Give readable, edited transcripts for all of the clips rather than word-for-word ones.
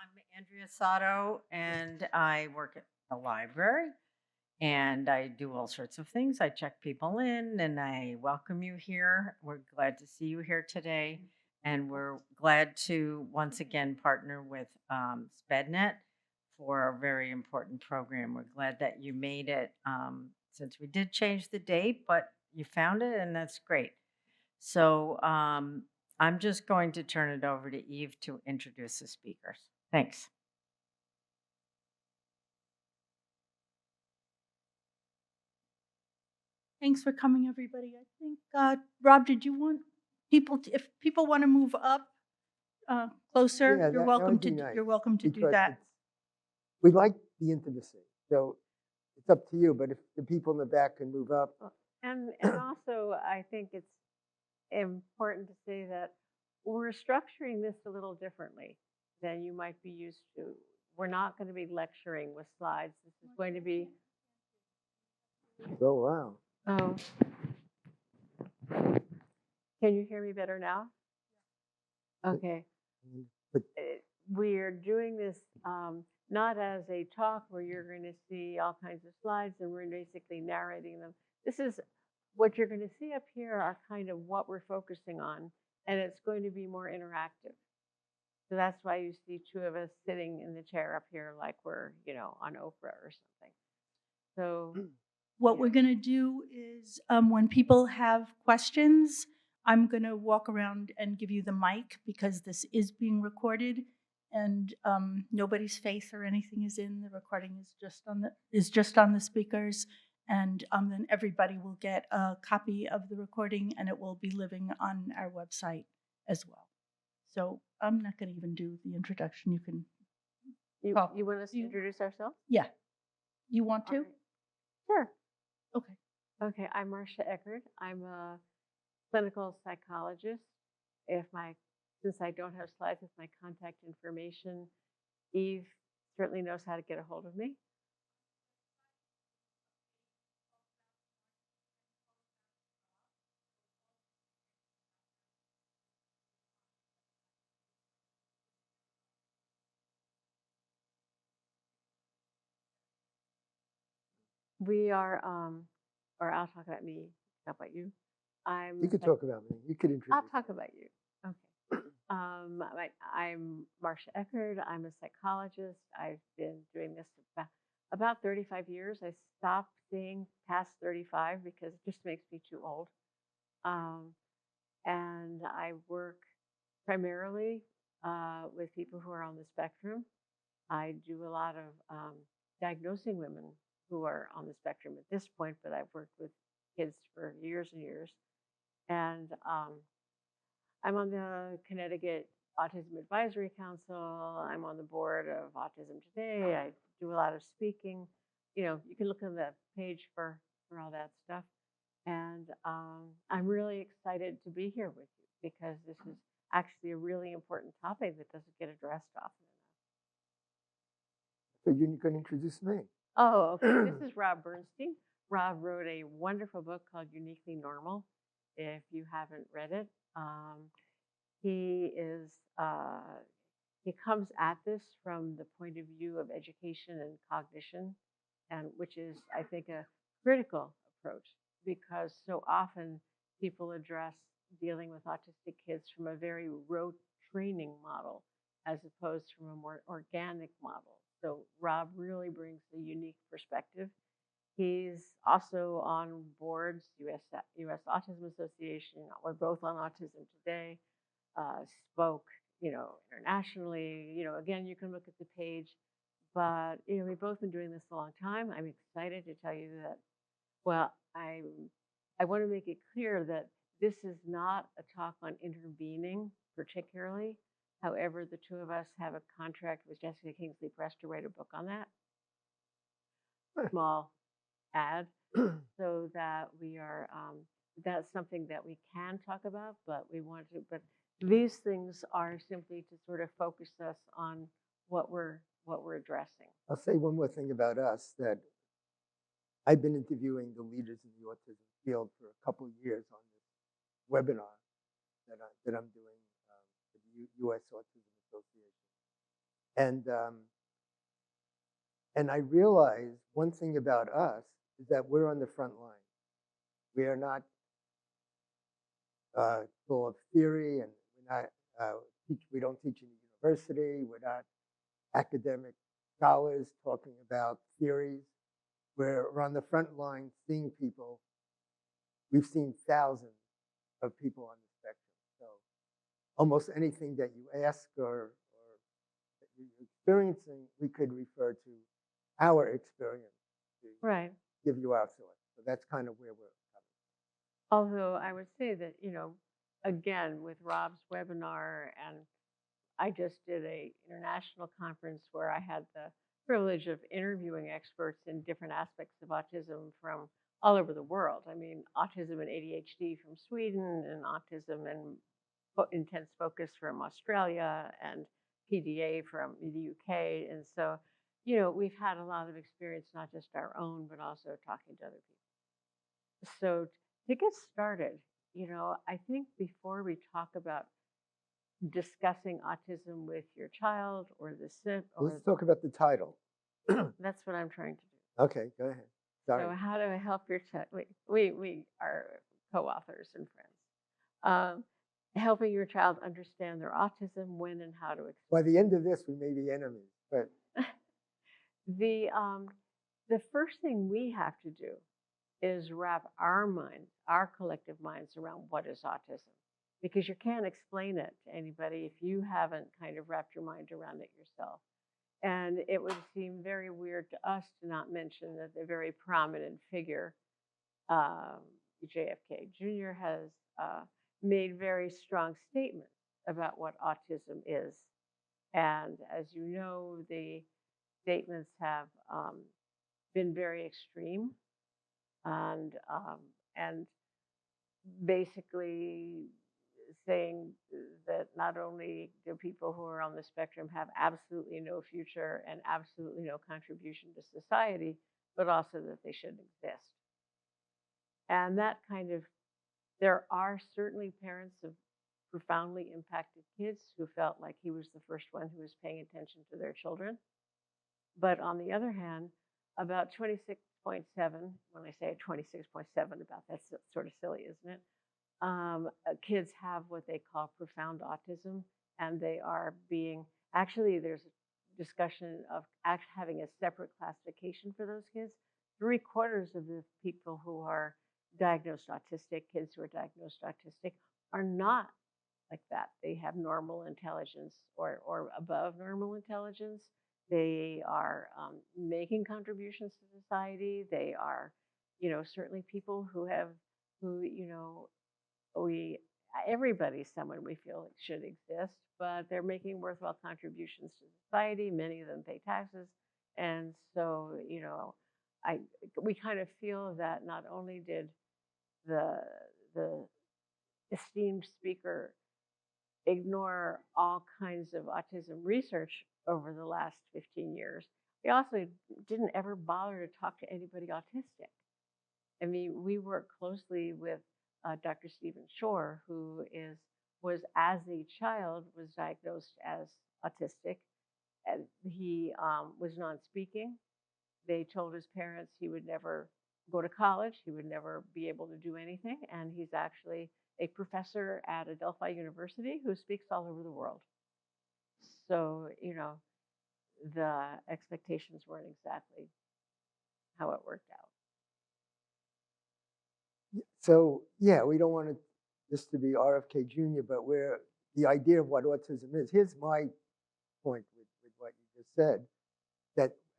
I'm Andrea Sato, and I work at the library, and I do all sorts of things. I check people in, and I welcome you here. We're glad to see you here today, and we're glad to once again partner with SPEDNet for a very important program. We're glad that you made it since we did change the date, but you found it, and that's great. So I'm just going to turn it over to Eve to introduce the speakers. Thanks. Thanks for coming, everybody. I think, Rob, did you want people to, if people want to move up closer, Yeah, you're that welcome would to be nice, you're welcome to do because that. we like the intimacy, so it's up to you. But if the people in the back can move up, And also, I think it's important to say that we're structuring this a little differently than you might be used to. We're not going to be lecturing with slides. This is going to be. oh wow, Oh. Can you hear me better now? Okay. but We're doing this not as a talk where you're going to see all kinds of slides and we're basically narrating them. This is what you're going to see up here are kind of what we're focusing on, and it's going to be more interactive. So that's why you see two of us sitting in the chair up here like we're, on Oprah or something. So What we're going to do is when people have questions, I'm going to walk around and give you the mic because this is being recorded, and nobody's face or anything is in. The recording is just on the speakers, and then everybody will get a copy of the recording, and it will be living on our website as well. So I'm not going to even do the introduction. You can. you want us to introduce ourselves? Yeah. You want to? Right. Sure. Okay. Okay, I'm Marcia Eckerd. I'm a clinical psychologist. Since I don't have slides with my contact information, Eve certainly knows how to get a hold of me. We are, or I'll talk about me, not about you. you could talk about me. You could introduce. I'll talk about you. Okay. I'm Marcia Eckerd. I'm a psychologist. I've been doing this about 35 years. I stopped seeing past 35 because it just makes me too old. And I work primarily with people who are on the spectrum. I do a lot of diagnosing women who are on the spectrum at this point, but I've worked with kids for years and years. And I'm on the Connecticut Autism Advisory Council. I'm on the board of Autism Today. I do a lot of speaking. You can look on the page for all that stuff. And I'm really excited to be here with you because this is actually a really important topic that doesn't get addressed often enough. So you can introduce me. Oh, okay. This is Rob Bernstein. Rob wrote a wonderful book called Uniquely Normal. If you haven't read it, he comes at this from the point of view of education and cognition, and which is, I think, a critical approach because so often people address dealing with autistic kids from a very rote training model as opposed from a more organic model. So Rob really brings a unique perspective. He's also on boards, US Autism Association. We're both on Autism Today. Spoke, internationally. Again, you can look at the page, but we've both been doing this a long time. I'm excited to tell you that. Well, I want to make it clear that this is not a talk on intervening, particularly. However, the two of us have a contract with Jessica Kingsley Press to write a book on that. Small ad, so that we are. That's something that we can talk about, but we want to. But these things are simply to sort of focus us on what we're addressing. I'll say one more thing about us, that I've been interviewing the leaders in the autism field for a couple of years on this webinar that I'm doing for the US Autism Association. And I realized one thing about us is that we're on the front line. We are not full of theory, and we're not, we don't teach in a university. We're not academic scholars talking about theories. We're on the front line seeing people. We've seen thousands of people on the spectrum. So almost anything that you ask or that you're experiencing, we could refer to our experience to Right. give you our thoughts. So that's kind of where we're coming. Although I would say that, again, with Rob's webinar, and I just did a international conference where I had the privilege of interviewing experts in different aspects of autism from all over the world. I mean, autism and ADHD from Sweden, and autism and intense focus from Australia, and PDA from the UK. And so, we've had a lot of experience, not just our own, but also talking to other people. So to get started, I think before we talk about discussing autism with your child or the SIP, or Let's talk about the title. that's what I'm trying to do. Okay, go ahead. Sorry. So how do I help your child? We are co-authors and friends. Helping your child understand their autism, when and how to explain. By the end of this, we may be enemies, but the first thing we have to do is wrap our minds, our collective minds, around what is autism, because you can't explain it to anybody if you haven't kind of wrapped your mind around it yourself. And it would seem very weird to us to not mention that the very prominent figure, JFK Jr., has made very strong statements about what autism is. And as you know, the statements have been very extreme, and basically saying that not only do people who are on the spectrum have absolutely no future and absolutely no contribution to society, but also that they shouldn't exist. And that there are certainly parents of profoundly impacted kids who felt like he was the first one who was paying attention to their children. But on the other hand, about 26.7, when I say 26.7 about, that's sort of silly, isn't it? Kids have what they call profound autism, and they are actually, there's a discussion of having a separate classification for those kids. 3/4 of the people who are diagnosed autistic, kids who are diagnosed autistic, are not like that. They have normal intelligence or above normal intelligence. They are making contributions to society. They are, certainly people who everybody's someone we feel should exist, but they're making worthwhile contributions to society. Many of them pay taxes. And so, we kind of feel that not only did the esteemed speaker ignore all kinds of autism research over the last 15 years, he also didn't ever bother to talk to anybody autistic. I mean, we work closely with Dr. Stephen Shore, who was as a child was diagnosed as autistic, and he was non-speaking. They told his parents he would never go to college, he would never be able to do anything, and he's actually a professor at Adelphi University who speaks all over the world. So, the expectations weren't exactly how it worked out. So yeah, we don't want this to be RFK Jr., but the idea of what autism is. Here's my point with what you just said,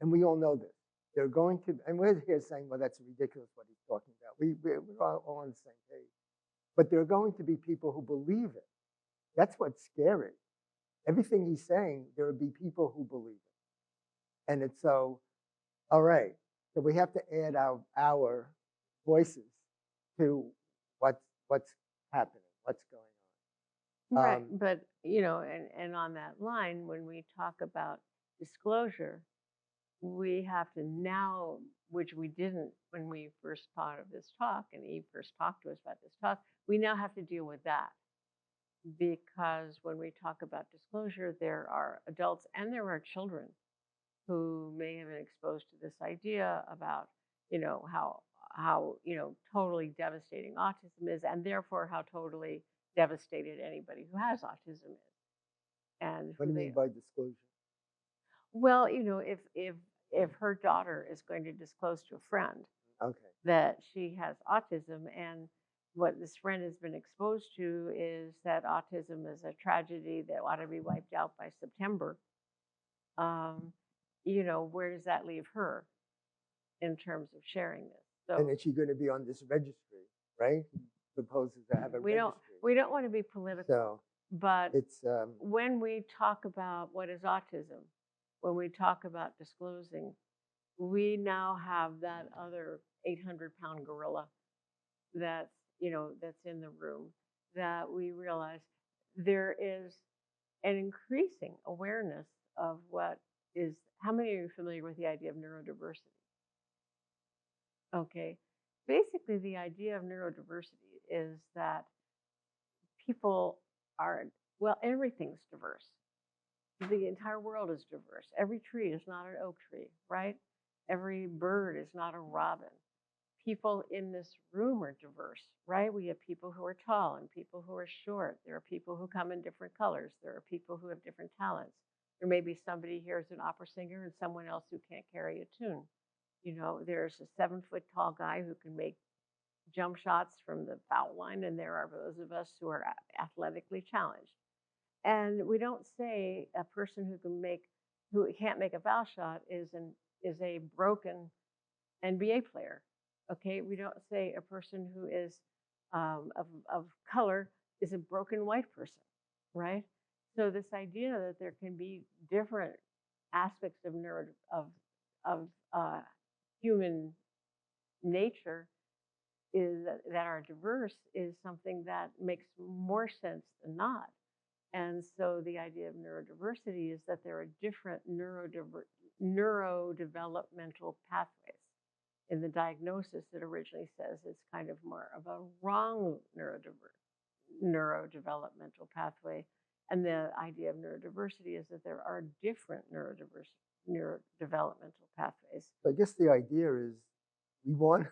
and we all know this. They're going to, and we're here saying, well, that's ridiculous what he's talking about. We're all on the same page. But there are going to be people who believe it. That's what's scary. Everything he's saying, there will be people who believe it. And it's so, all right, so we have to add our voices to what's happening, what's going on. Right, but and on that line, when we talk about disclosure, we have to now, which we didn't when we first thought of this talk, and Eve first talked to us about this talk, we now have to deal with that. because when we talk about disclosure, there are adults and there are children who may have been exposed to this idea about, how totally devastating autism is, and therefore how totally devastated anybody who has autism is, and What who do you they mean by disclosure? well, if her daughter is going to disclose to a friend Okay. that she has autism, and what this friend has been exposed to is that autism is a tragedy that ought to be wiped out by September, um, where does that leave her in terms of sharing this? And So is she going to be on this registry, right? He proposes to have a we don't registry. we don't want to be political, So but it's when we talk about what is autism, when we talk about disclosing, we now have that other 800-pound gorilla that's that's in the room, that we realize there is an increasing awareness of what is. How many are you familiar with the idea of neurodiversity? Okay, basically the idea of neurodiversity is that people are, well, everything's diverse. The entire world is diverse. Every tree is not an oak tree, right? Every bird is not a robin. People in this room are diverse, right? We have people who are tall and people who are short. There are people who come in different colors. There are people who have different talents. There may be somebody here who's an opera singer and someone else who can't carry a tune. There's a 7-foot tall guy who can make jump shots from the foul line, and there are those of us who are athletically challenged. And we don't say a person who can't make a foul shot is a broken NBA player. Okay, we don't say a person who is of color is a broken white person, right? So this idea that there can be different aspects of human nature that are diverse is something that makes more sense than not. And so the idea of neurodiversity is that there are different neurodevelopmental pathways. In the diagnosis, it originally says it's kind of more of a wrong neurodevelopmental pathway. And the idea of neurodiversity is that there are different neurodevelopmental pathways. I guess the idea is we want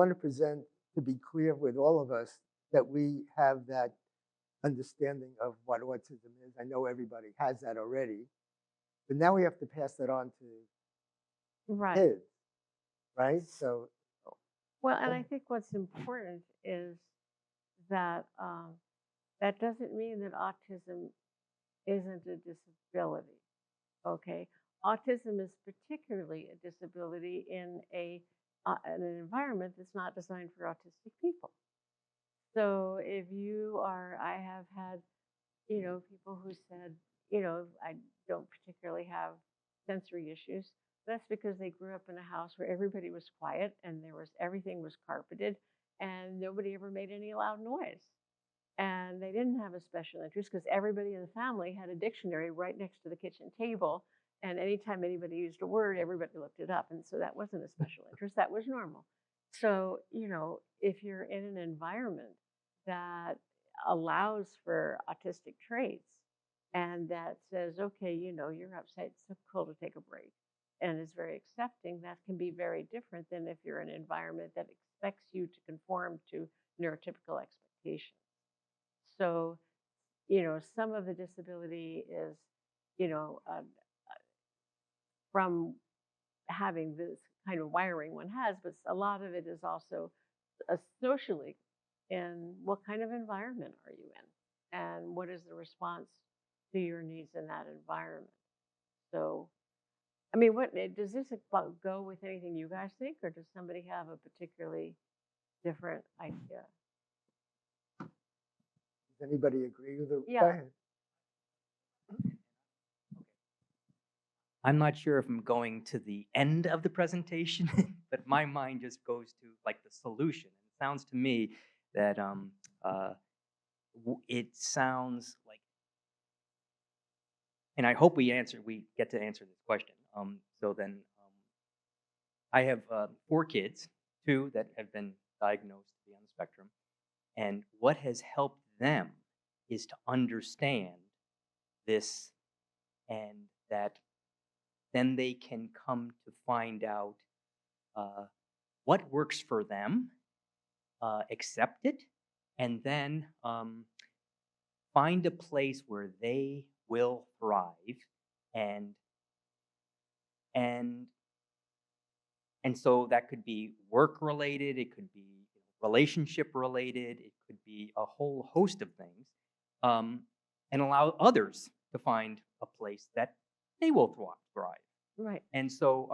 to present, to be clear with all of us, that we have that understanding of what autism is. I know everybody has that already, but now we have to pass that on to Right. kids, right? So, well, and I think what's important is that that doesn't mean that autism isn't a disability. Okay, autism is particularly a disability in an environment that's not designed for autistic people. So if I have had, people who said, I don't particularly have sensory issues. That's because they grew up in a house where everybody was quiet and everything was carpeted and nobody ever made any loud noise. And they didn't have a special interest because everybody in the family had a dictionary right next to the kitchen table. And anytime anybody used a word, everybody looked it up. And so that wasn't a special interest, that was normal. So, if you're in an environment that allows for autistic traits and that says, okay, you're upset, it's so cool to take a break, and is very accepting, that can be very different than if you're in an environment that expects you to conform to neurotypical expectations. So, some of the disability is, from having this kind of wiring one has, but a lot of it is also socially, in what kind of environment are you in, and what is the response to your needs in that environment. So, I mean, what does this go with anything you guys think, or does somebody have a particularly different idea? does anybody agree with it? Yeah. Go ahead. I'm not sure if I'm going to the end of the presentation, but my mind just goes to like the solution. It sounds to me that it sounds like, and I hope we get to answer this question. So then I have 4 kids, 2 that have been diagnosed to be on the spectrum, and what has helped them is to understand this, and that then they can come to find out what works for them, accept it, and then find a place where they will thrive, and and and so that could be work related, it could be relationship related, it could be a whole host of things, and allow others to find a place that they will thrive. Right. And so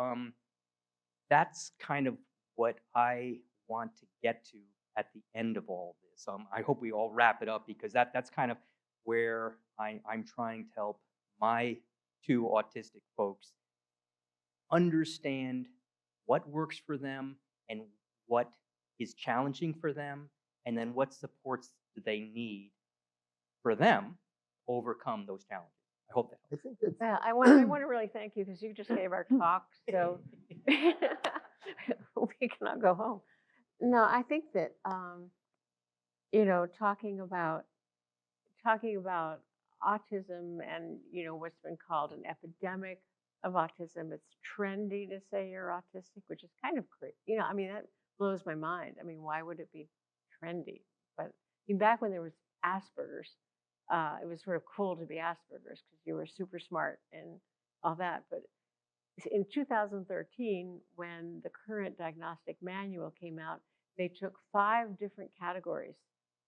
that's kind of what I want to get to at the end of all this. I hope we all wrap it up, because that's kind of where I'm trying to help my two autistic folks understand what works for them and what is challenging for them, and then what supports do they need for them to overcome those challenges. I hope that I think that's Well, I want to really thank you, because you just gave our talk, so we cannot go home. No, I think that talking about autism, and what's been called an epidemic of autism. It's trendy to say you're autistic, which is kind of crazy. I mean, that blows my mind. I mean, why would it be trendy? But I mean, back when there was Asperger's, it was sort of cool to be Asperger's because you were super smart and all that. But in 2013, when the current diagnostic manual came out, they took 5 different categories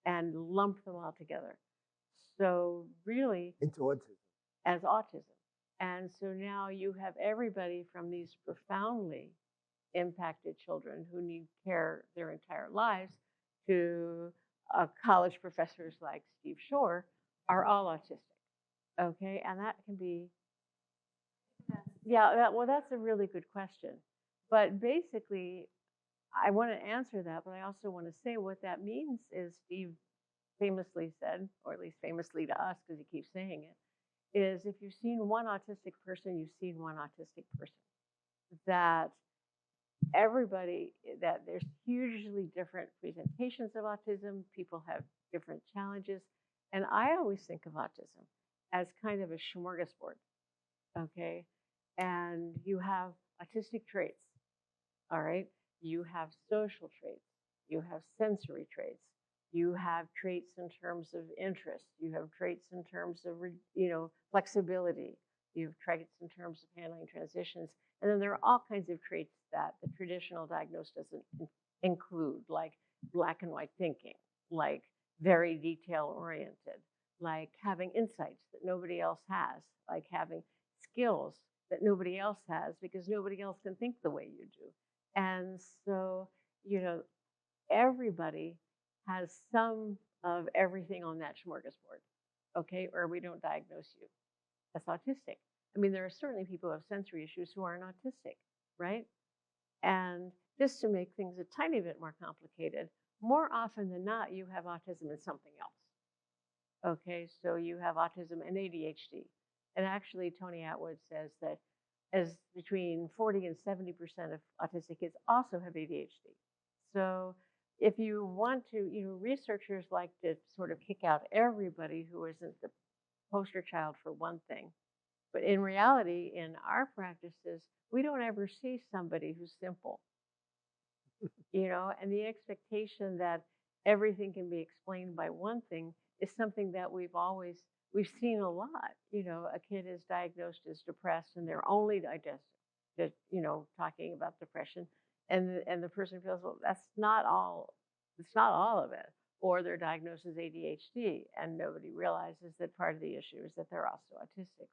and lumped them all together. So really, into autism. as autism. And so now you have everybody from these profoundly impacted children who need care their entire lives to college professors like Steve Shore are all autistic. Okay, and that can be, well, that's a really good question. But basically, I want to answer that, but I also want to say what that means is Steve famously said, or at least famously to us, because he keeps saying it, is if you've seen one autistic person, you've seen one autistic person. That that there's hugely different presentations of autism. People have different challenges. And I always think of autism as kind of a smorgasbord, okay? And you have autistic traits, all right? You have social traits. You have sensory traits. You have traits in terms of interest. You have traits in terms of, flexibility. You have traits in terms of handling transitions. And then there are all kinds of traits that the traditional diagnosis doesn't include, like black and white thinking, like very detail oriented, like having insights that nobody else has, like having skills that nobody else has because nobody else can think the way you do. And so, everybody has some of everything on that smorgasbord, okay? Or we don't diagnose you as autistic. I mean, there are certainly people who have sensory issues who aren't autistic, right? And just to make things a tiny bit more complicated, more often than not, you have autism and something else. Okay, so you have autism and ADHD. And actually, Tony Atwood says that as between 40 and 70% of autistic kids also have ADHD. So if you want to, researchers like to sort of kick out everybody who isn't the poster child for one thing. But in reality, in our practices, we don't ever see somebody who's simple, and the expectation that everything can be explained by one thing is something that we've seen a lot. A kid is diagnosed as depressed and they're only talking about depression. And the person feels, well, it's not all of it. Or they're diagnosed as ADHD and nobody realizes that part of the issue is that they're also autistic.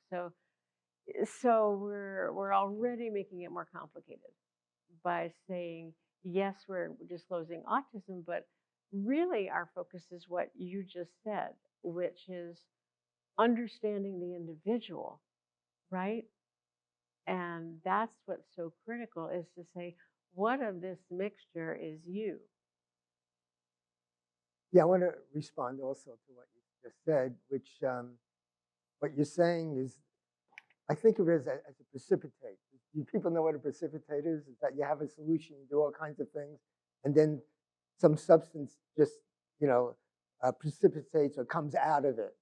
So we're already making it more complicated by saying, yes, we're disclosing autism, but really our focus is what you just said, which is understanding the individual, right? And that's what's so critical, is to say, what of this mixture is you? Yeah, I want to respond also to what you just said, which what you're saying is, I think of it as a precipitate. Do people know what a precipitate is? It's that you have a solution, you do all kinds of things, and then some substance just, precipitates or comes out of it,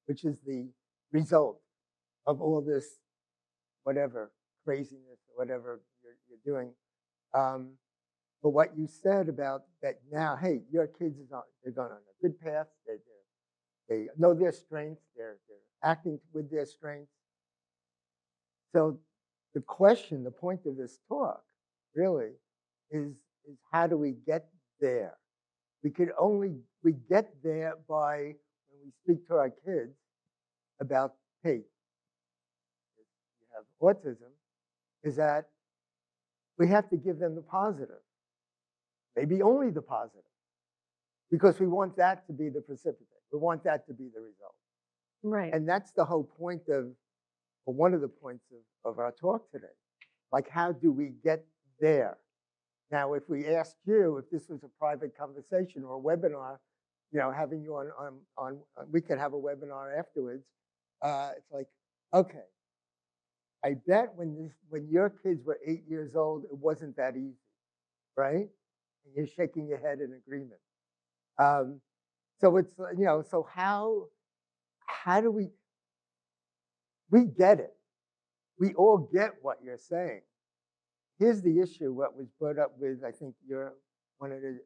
which is the result of all this whatever craziness or whatever you're doing. But what you said about that now, hey, your kids they're going on a good path. They know their strengths. They're acting with their strengths. So the question, the point of this talk, really, is how do we get there? We get there by when we speak to our kids about, hey, you have autism, is that we have to give them the positive, maybe only the positive, because we want that to be the precipitate. We want that to be the result. Right. And that's the whole point of, or one of the points of our talk today. Like, how do we get there? Now, if we asked you, if this was a private conversation or a webinar, having you on we could have a webinar afterwards. It's like, okay, I bet when your kids were 8 years old, it wasn't that easy, right? And you're shaking your head in agreement. So it's, so how do we get it? We all get what you're saying. Here's the issue, what was brought up with, I think you're one of the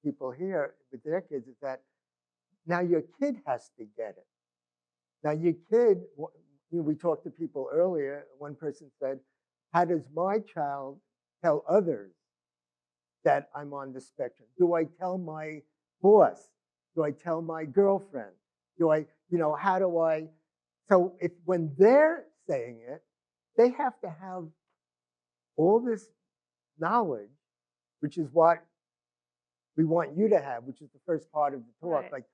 people here with their kids, is that now your kid has to get it. Now your kid, we talked to people earlier, one person said, how does my child tell others that I'm on the spectrum? Do I tell my boss? Do I tell my girlfriend? Do I, how do I? So when they're saying it, they have to have all this knowledge, which is what we want you to have, which is the first part of the talk, Right. like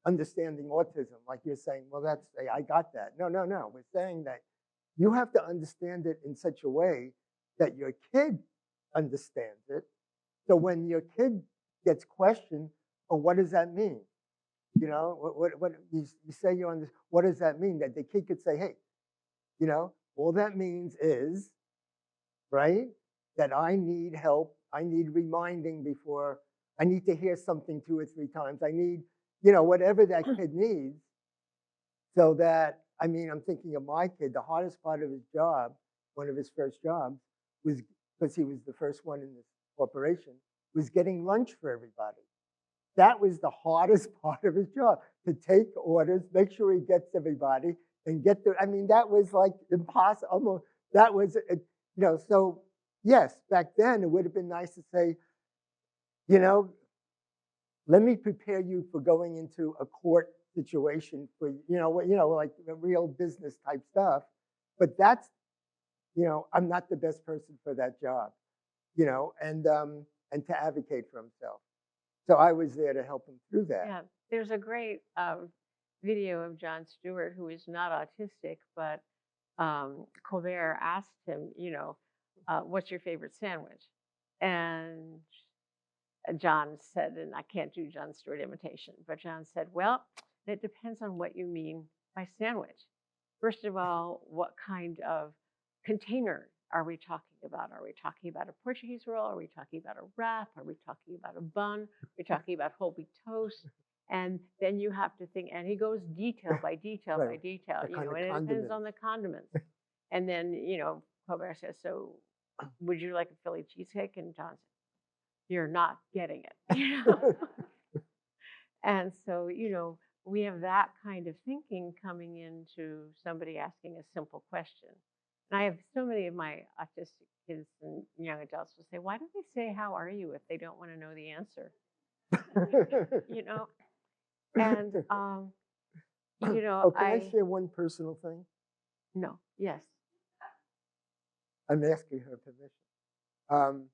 understanding autism. Like you're saying, well, I got that. No. We're saying that you have to understand it in such a way that your kid understands it. So when your kid gets questioned, oh, what does that mean? What you say you're on this, what does that mean? That the kid could say, hey, all that means is, right, that I need help. I need reminding before, I need to hear something 2 or 3 times. I need, whatever that kid needs. So that, I'm thinking of my kid, the hardest part of his job, one of his first jobs, was, because he was the first one in this corporation, was getting lunch for everybody. That was the hardest part of his job, to take orders, make sure he gets everybody, and get there. That was like impossible. Almost, that was, so yes, back then it would have been nice to say, let me prepare you for going into a court situation for, like real business type stuff. But that's, I'm not the best person for that job, and to advocate for himself. So I was there to help him through that. Yeah, there's a great video of Jon Stewart, who is not autistic, but Colbert asked him, what's your favorite sandwich? And John said, and I can't do Jon Stewart imitation, but John said, well, it depends on what you mean by sandwich. First of all, what kind of container are we talking about? Are we talking about a Portuguese roll? Are we talking about a wrap? Are we talking about a bun? Are we talking about whole wheat toast? And then you have to think, and he goes detail by detail by detail, and it depends on the condiments. And then, Colbert says, so would you like a Philly cheesecake? And John said, you're not getting it. And so, we have that kind of thinking coming into somebody asking a simple question. And I have so many of my autistic kids and young adults will say, why don't they say, how are you, if they don't want to know the answer? And, oh, can I share one personal thing? No, yes. I'm asking her permission.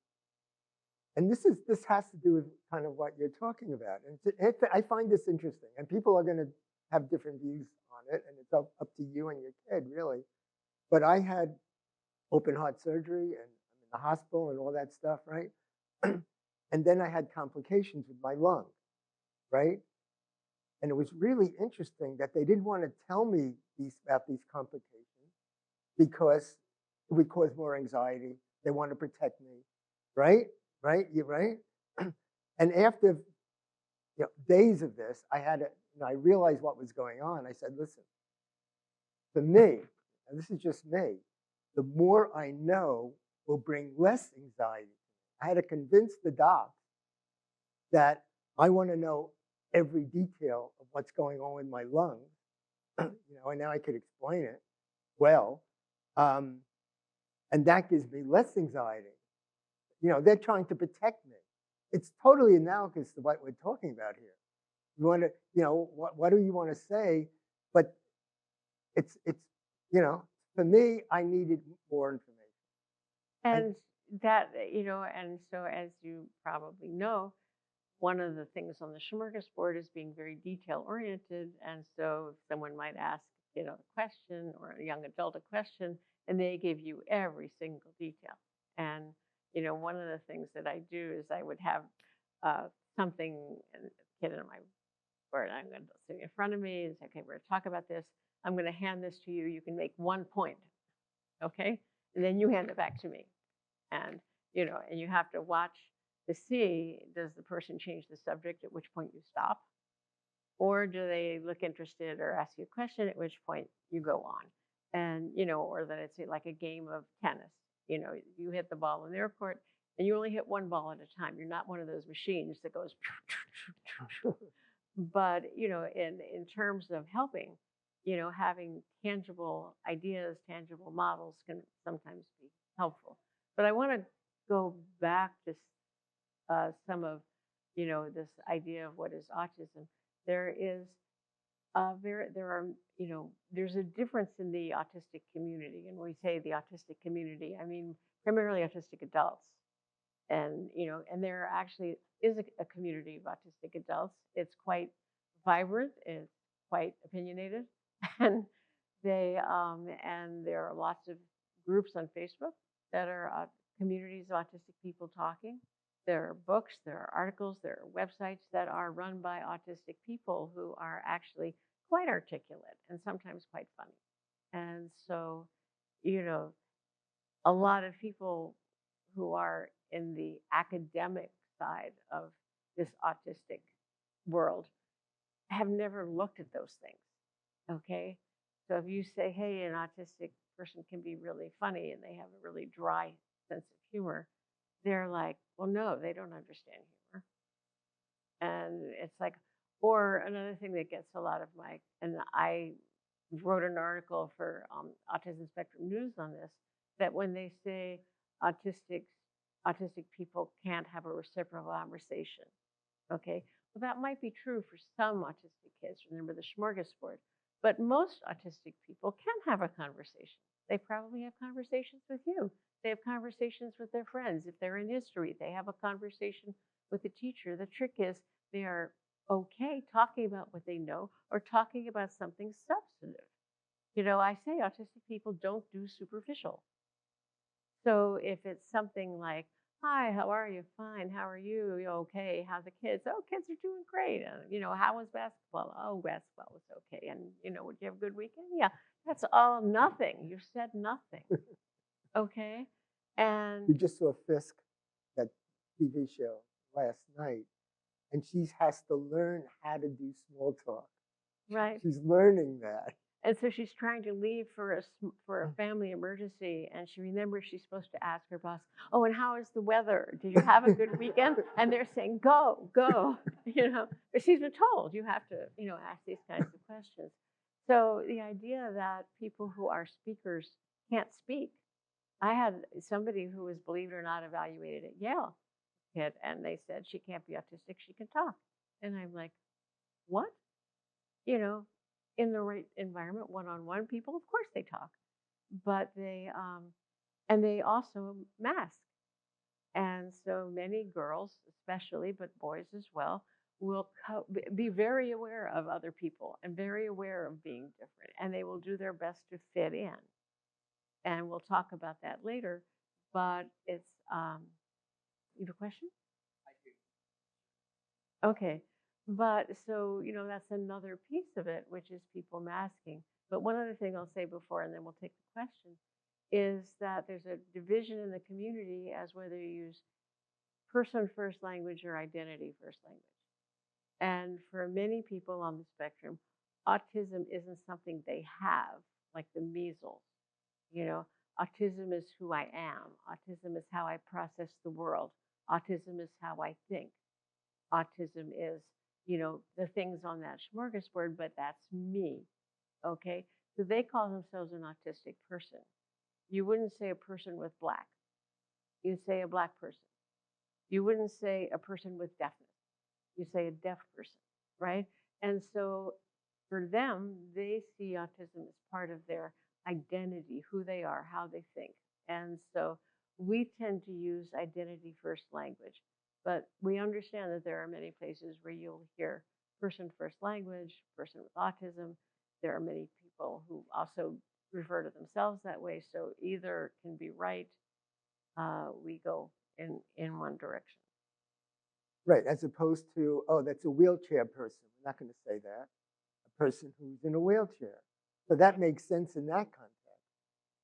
And this has to do with kind of what you're talking about. And I find this interesting. And people are going to have different views on it. And it's up to you and your kid, really. But I had open heart surgery, and I'm in the hospital and all that stuff, right? And then I had complications with my lung, right? And it was really interesting that they didn't want to tell me about these complications because it would cause more anxiety. They want to protect me, right? Right? You're right. And after days of this, I realized what was going on. I said, listen, for me, and this is just me, the more I know will bring less anxiety. I had to convince the doc that I want to know every detail of what's going on with my lungs, and now I could explain it well. And that gives me less anxiety. They're trying to protect me. It's totally analogous to what we're talking about here. You want to, what do you want to say? But it's, for me, I needed more information. And that, and so as you probably know, one of the things on the smorgasbord is being very detail oriented. And so if someone might ask, a question, or a young adult a question, and they give you every single detail. And, one of the things that I do is I would have something, and a kid in my board, I'm going to sit in front of me and say, okay, we're going to talk about this. I'm going to hand this to you. You can make 1 point. Okay. And then you hand it back to me. And, and you have to watch to see, does the person change the subject, at which point you stop? Or do they look interested or ask you a question, at which point you go on? And, or that it's like a game of tennis. You hit the ball in their court and you only hit one ball at a time. You're not one of those machines that goes. But, in terms of helping, having tangible ideas, tangible models can sometimes be helpful. But I want to go back to some of, this idea of what is autism. There's a difference in the autistic community. And when we say the autistic community, I mean primarily autistic adults. And, and there actually is a community of autistic adults. It's quite vibrant, it's quite opinionated. And there are lots of groups on Facebook that are communities of autistic people talking. There are books, there are articles, there are websites that are run by autistic people who are actually quite articulate and sometimes quite funny. And so, a lot of people who are in the academic side of this autistic world have never looked at those things. Okay. So if you say, hey, an autistic person can be really funny and they have a really dry sense of humor, they're like, well, no, they don't understand humor. And it's like, or another thing that gets a lot of and I wrote an article for Autism Spectrum News on this, that when they say autistic people can't have a reciprocal conversation, okay, well, that might be true for some autistic kids. Remember the smorgasbord. But most autistic people can have a conversation. They probably have conversations with you. They have conversations with their friends. If they're in history, they have a conversation with the teacher. The trick is they are okay talking about what they know or talking about something substantive. I say autistic people don't do superficial. So if it's something like, hi, how are you? Fine. How are you? You okay? How the kids? Oh, kids are doing great. How was basketball? Oh, basketball was okay. And, would you have a good weekend? Yeah. That's all nothing. You said nothing. Okay. And we just saw Fisk, that TV show, last night, and she has to learn how to do small talk. Right. She's learning that. And so she's trying to leave for a family emergency, and she remembers she's supposed to ask her boss, oh, and how is the weather? Did you have a good weekend? And they're saying, go. But she's been told you have to, ask these kinds of questions. So the idea that people who are speakers can't speak. I had somebody who was, believe it or not, evaluated at Yale, and they said she can't be autistic, she can talk. And I'm like, what? In the right environment, one-on-one people, of course they talk, but they also mask. And so many girls, especially, but boys as well, will be very aware of other people and very aware of being different, and they will do their best to fit in. And we'll talk about that later, but it's, you have a question? I do. Okay. But so, that's another piece of it, which is people masking. But one other thing I'll say before, and then we'll take the question, is that there's a division in the community as whether you use person first language or identity first language. And for many people on the spectrum, autism isn't something they have, like the measles. You know, autism is who I am. Autism is how I process the world. Autism is how I think. Autism is, the things on that smorgasbord, but that's me. Okay. So they call themselves an autistic person. You wouldn't say a person with black. You'd say a black person. You wouldn't say a person with deafness. You say a deaf person, right? And so for them, they see autism as part of their identity, who they are, how they think. And so we tend to use identity first language, but we understand that there are many places where you'll hear person first language, person with autism. There are many people who also refer to themselves that way. So either can be right. We go in one direction. Right, as opposed to, oh, that's a wheelchair person. We're not going to say that. A person who's in a wheelchair. So that makes sense in that context,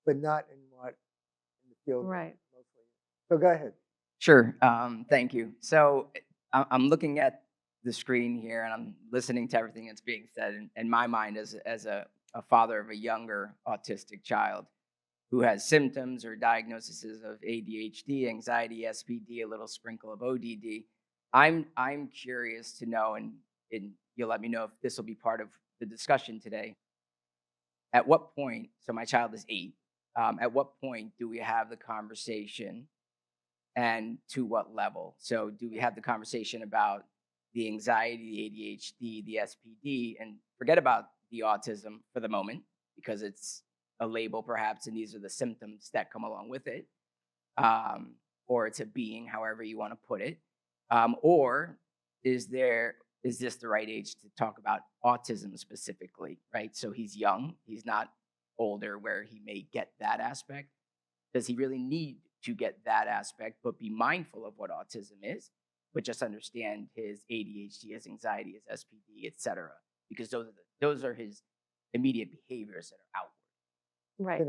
but not in the field. Right. Mostly. So go ahead. Sure. Thank you. So I'm looking at the screen here and I'm listening to everything that's being said. And in my mind, as a father of a younger autistic child who has symptoms or diagnoses of ADHD, anxiety, SPD, a little sprinkle of ODD, I'm curious to know, and you'll let me know if this will be part of the discussion today. At what point? So my child is 8. At what point do we have the conversation? And to what level? So do we have the conversation about the anxiety, the ADHD, the SPD, and forget about the autism for the moment because it's a label perhaps, and these are the symptoms that come along with it, or it's a being, however you want to put it, or is this the right age to talk about autism specifically, right? So he's young, he's not older where he may get that aspect. Does he really need to get that aspect, but be mindful of what autism is, but just understand his ADHD, his anxiety, his SPD, etc. Because those are his immediate behaviors that are outward. Right.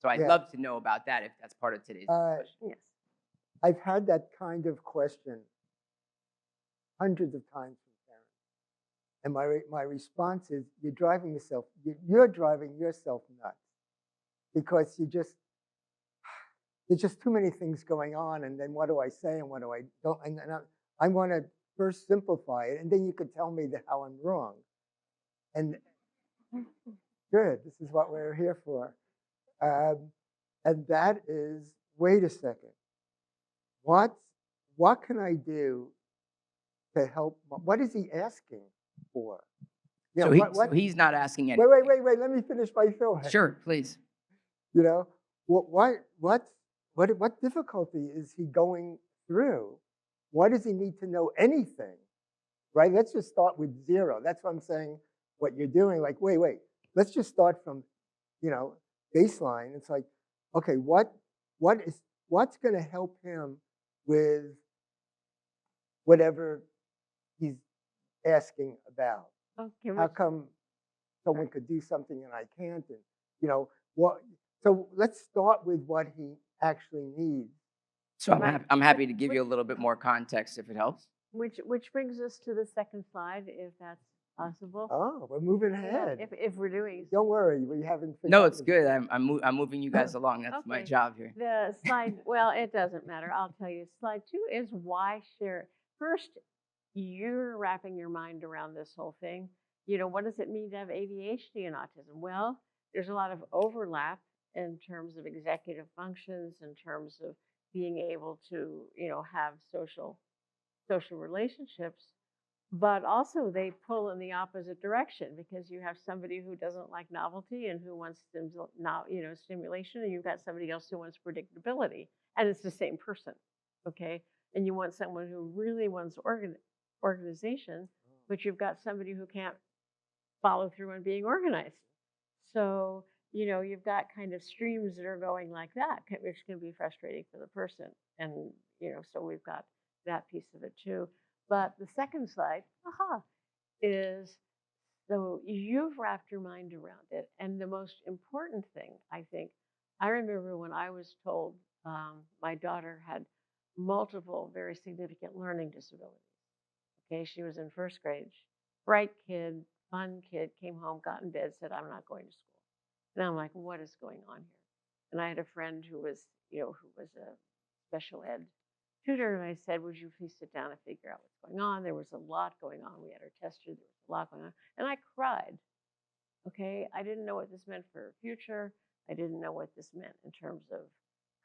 So I'd love to know about that if that's part of today's discussion. Yes. I've had that kind of question hundreds of times from parents, and my response is, you're driving yourself nuts because there's just too many things going on, and then what do I say and what do I don't? And I want to first simplify it, and then you could tell me how I'm wrong. And good, this is what we're here for. And that is, wait a second. What can I do to help? What is he asking for? You know, So he's not asking anything. Wait. Let me finish my thought. Sure, please. You know, what difficulty is he going through? Why does he need to know anything? Right? Let's just start with 0. That's what I'm saying. What you're doing, like, wait. Let's just start from, baseline. It's like, okay, what's going to help him with whatever he's asking about? Okay. How come someone could do something and I can't? And what? So let's start with what he actually needs. So I'm happy to give you a little bit more context if it helps. Which brings us to the second slide, if that's possible. Oh, we're moving ahead. If we're doing. Don't worry, we haven't. No, it's good. I'm moving you guys along. That's my job here. The slide. Well, it doesn't matter. I'll tell you. Slide 2 is why share. First, you're wrapping your mind around this whole thing. What does it mean to have ADHD and autism? Well, there's a lot of overlap in terms of executive functions, in terms of being able to, have social relationships, but also they pull in the opposite direction because you have somebody who doesn't like novelty and who wants stimulation, and you've got somebody else who wants predictability, and it's the same person, okay? And you want someone who really wants organization, but you've got somebody who can't follow through on being organized. So, you've got kind of streams that are going like that, which can be frustrating for the person. And, so we've got that piece of it too. But the second slide, is, so you've wrapped your mind around it. And the most important thing, I think, I remember when I was told my daughter had multiple very significant learning disabilities. Okay, she was in first grade. Bright kid, fun kid, came home, got in bed, said, I'm not going to school. And I'm like, what is going on here? And I had a friend who was, who was a special ed tutor, and I said, would you please sit down and figure out what's going on? There was a lot going on. We had our tester, there was a lot going on. And I cried. Okay, I didn't know what this meant for her future. I didn't know what this meant in terms of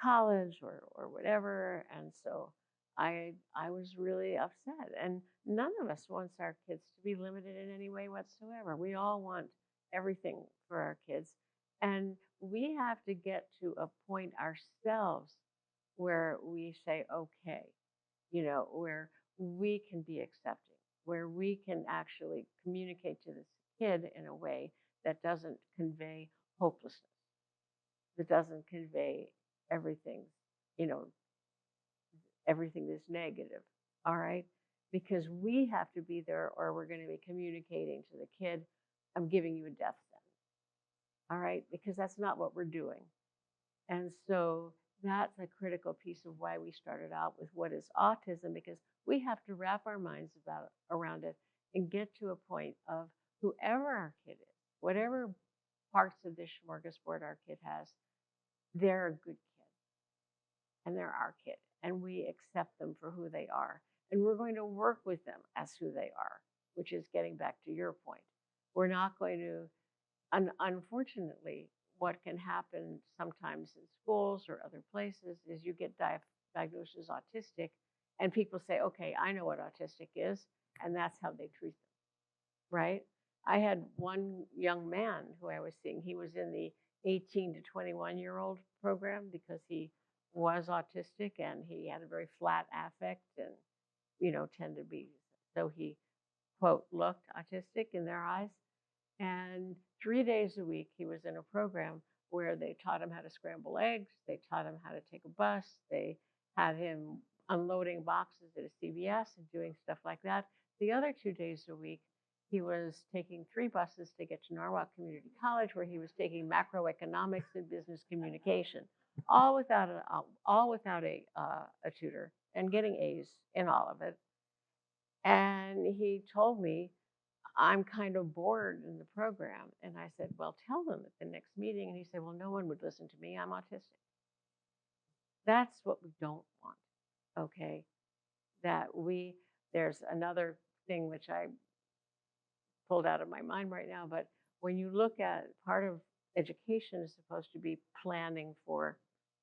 college or whatever. And so I was really upset. And none of us wants our kids to be limited in any way whatsoever. We all want everything for our kids. And we have to get to a point ourselves where we say, okay, where we can be accepting, where we can actually communicate to this kid in a way that doesn't convey hopelessness, that doesn't convey everything, everything that's negative. All right. Because we have to be there, or we're going to be communicating to the kid, I'm giving you a death sentence. All right. Because that's not what we're doing. And so that's a critical piece of why we started out with what is autism, because we have to wrap our minds around it and get to a point of whoever our kid is, whatever parts of this smorgasbord our kid has, they're a good kid and they're our kid, and we accept them for who they are. And we're going to work with them as who they are, which is getting back to your point. We're not going to, unfortunately, what can happen sometimes in schools or other places is you get diagnosed as autistic, and people say, okay, I know what autistic is, and that's how they treat them, right? I had one young man who I was seeing. He was in the 18 to 21-year-old program because he was autistic and he had a very flat affect and, tended to be, so he, quote, looked autistic in their eyes. And 3 days a week, he was in a program where they taught him how to scramble eggs. They taught him how to take a bus. They had him unloading boxes at a CVS and doing stuff like that. The other 2 days a week, he was taking 3 buses to get to Norwalk Community College, where he was taking macroeconomics and business communication, all without a tutor, and getting A's in all of it. And he told me, I'm kind of bored in the program. And I said, well, tell them at the next meeting. And he said, well, no one would listen to me. I'm autistic. That's what we don't want, okay? There's another thing which I pulled out of my mind right now, but when you look at part of education is supposed to be planning for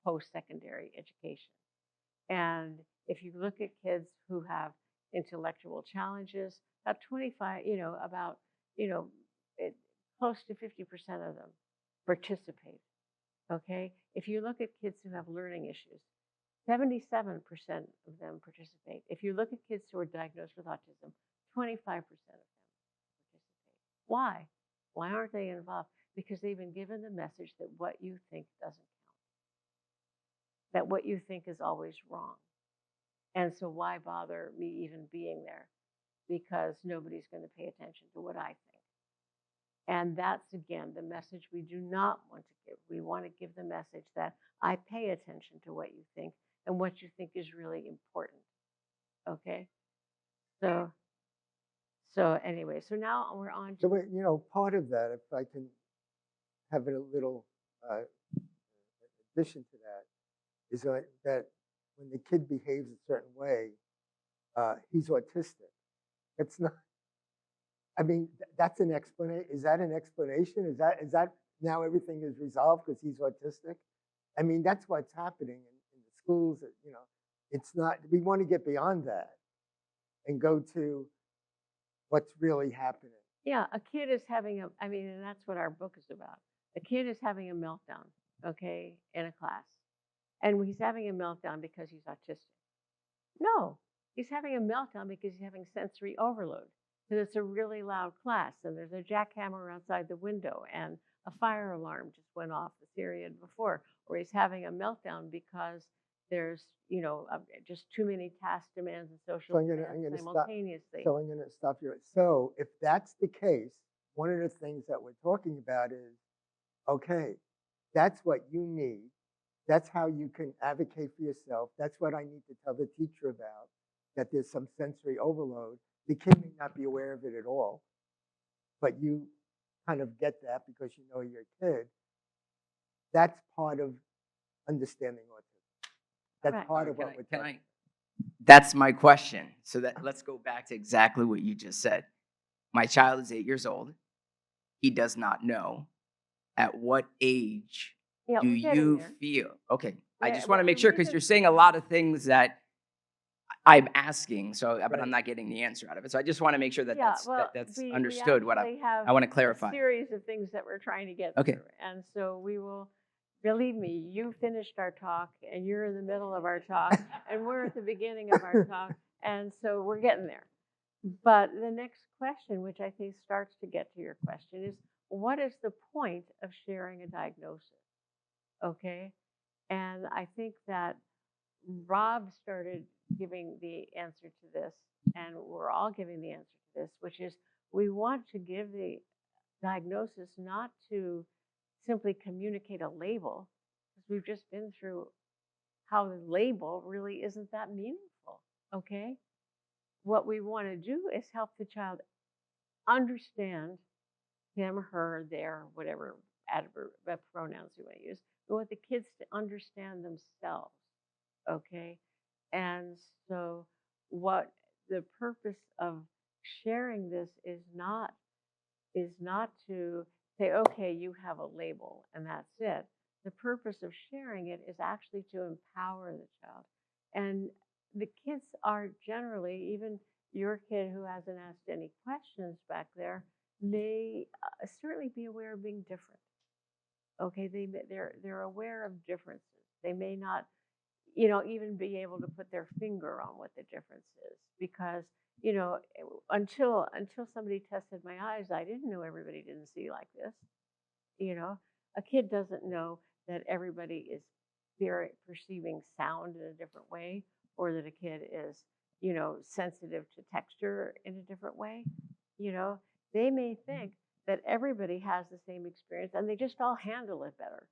post-secondary education. And if you look at kids who have intellectual challenges, about 25, close to 50% of them participate, okay? If you look at kids who have learning issues, 77% of them participate. If you look at kids who are diagnosed with autism, 25% of them participate. Why? Why aren't they involved? Because they've been given the message that what you think doesn't count, that what you think is always wrong. And so why bother me even being there? Because nobody's going to pay attention to what I think. And that's, again, the message we do not want to give. We want to give the message that I pay attention to what you think and what you think is really important. Okay? So anyway, so now we're on to... So, part of that, if I can have a little addition to that, is that when the kid behaves a certain way, he's autistic. It's not, I mean, that's an explanation. Is that an explanation? Is that now everything is resolved because he's autistic? I mean, that's what's happening in the schools. It's not, we want to get beyond that and go to what's really happening. Yeah, a kid is having and that's what our book is about. A kid is having a meltdown, okay, in a class. And he's having a meltdown because he's autistic. No, he's having a meltdown because he's having sensory overload. Because it's a really loud class, and there's a jackhammer outside the window, and a fire alarm just went off the period before. Or he's having a meltdown because there's, just too many task demands and social demands simultaneously. So I'm going to stop you. So if that's the case, one of the things that we're talking about is, okay, that's what you need. That's how you can advocate for yourself. That's what I need to tell the teacher about, that there's some sensory overload. The kid may not be aware of it at all, but you kind of get that because you know your kid. That's part of understanding autism. That's Right. part of Can what I- we're can talking I- That's my question. So that let's go back to exactly what you just said. My child is 8 years old. He does not know. At what age Yeah, do we're getting you there. feel? Okay, I Yeah, just want to well, make the sure because reason- you're saying a lot of things that I'm asking, so but Right. I'm not getting the answer out of it. So I just want to make sure that Yeah, that's well, that's we understood. What actually have I want to a clarify. series of things that we're trying to get Okay. through. And so we will, believe me, you finished our talk and you're in the middle of our talk and we're at the beginning of our talk. And so we're getting there. But the next question, which I think starts to get to your question, is what is the point of sharing a diagnosis? Okay. And I think that Rob started giving the answer to this, and we're all giving the answer to this, which is we want to give the diagnosis not to simply communicate a label, because we've just been through how the label really isn't that meaningful. Okay? What we want to do is help the child understand him, her, their, whatever pronouns you want to use. We want the kids to understand themselves. Okay? And so, what the purpose of sharing this is not to say, okay, you have a label and that's it. The purpose of sharing it is actually to empower the child. And the kids are generally, even your kid who hasn't asked any questions back there, may certainly be aware of being different. Okay, they're aware of differences. They may not, even be able to put their finger on what the difference is, because until somebody tested my eyes, I didn't know everybody didn't see like this. A kid doesn't know that everybody is perceiving sound in a different way, or that a kid is sensitive to texture in a different way. They may think that everybody has the same experience and they just all handle it better.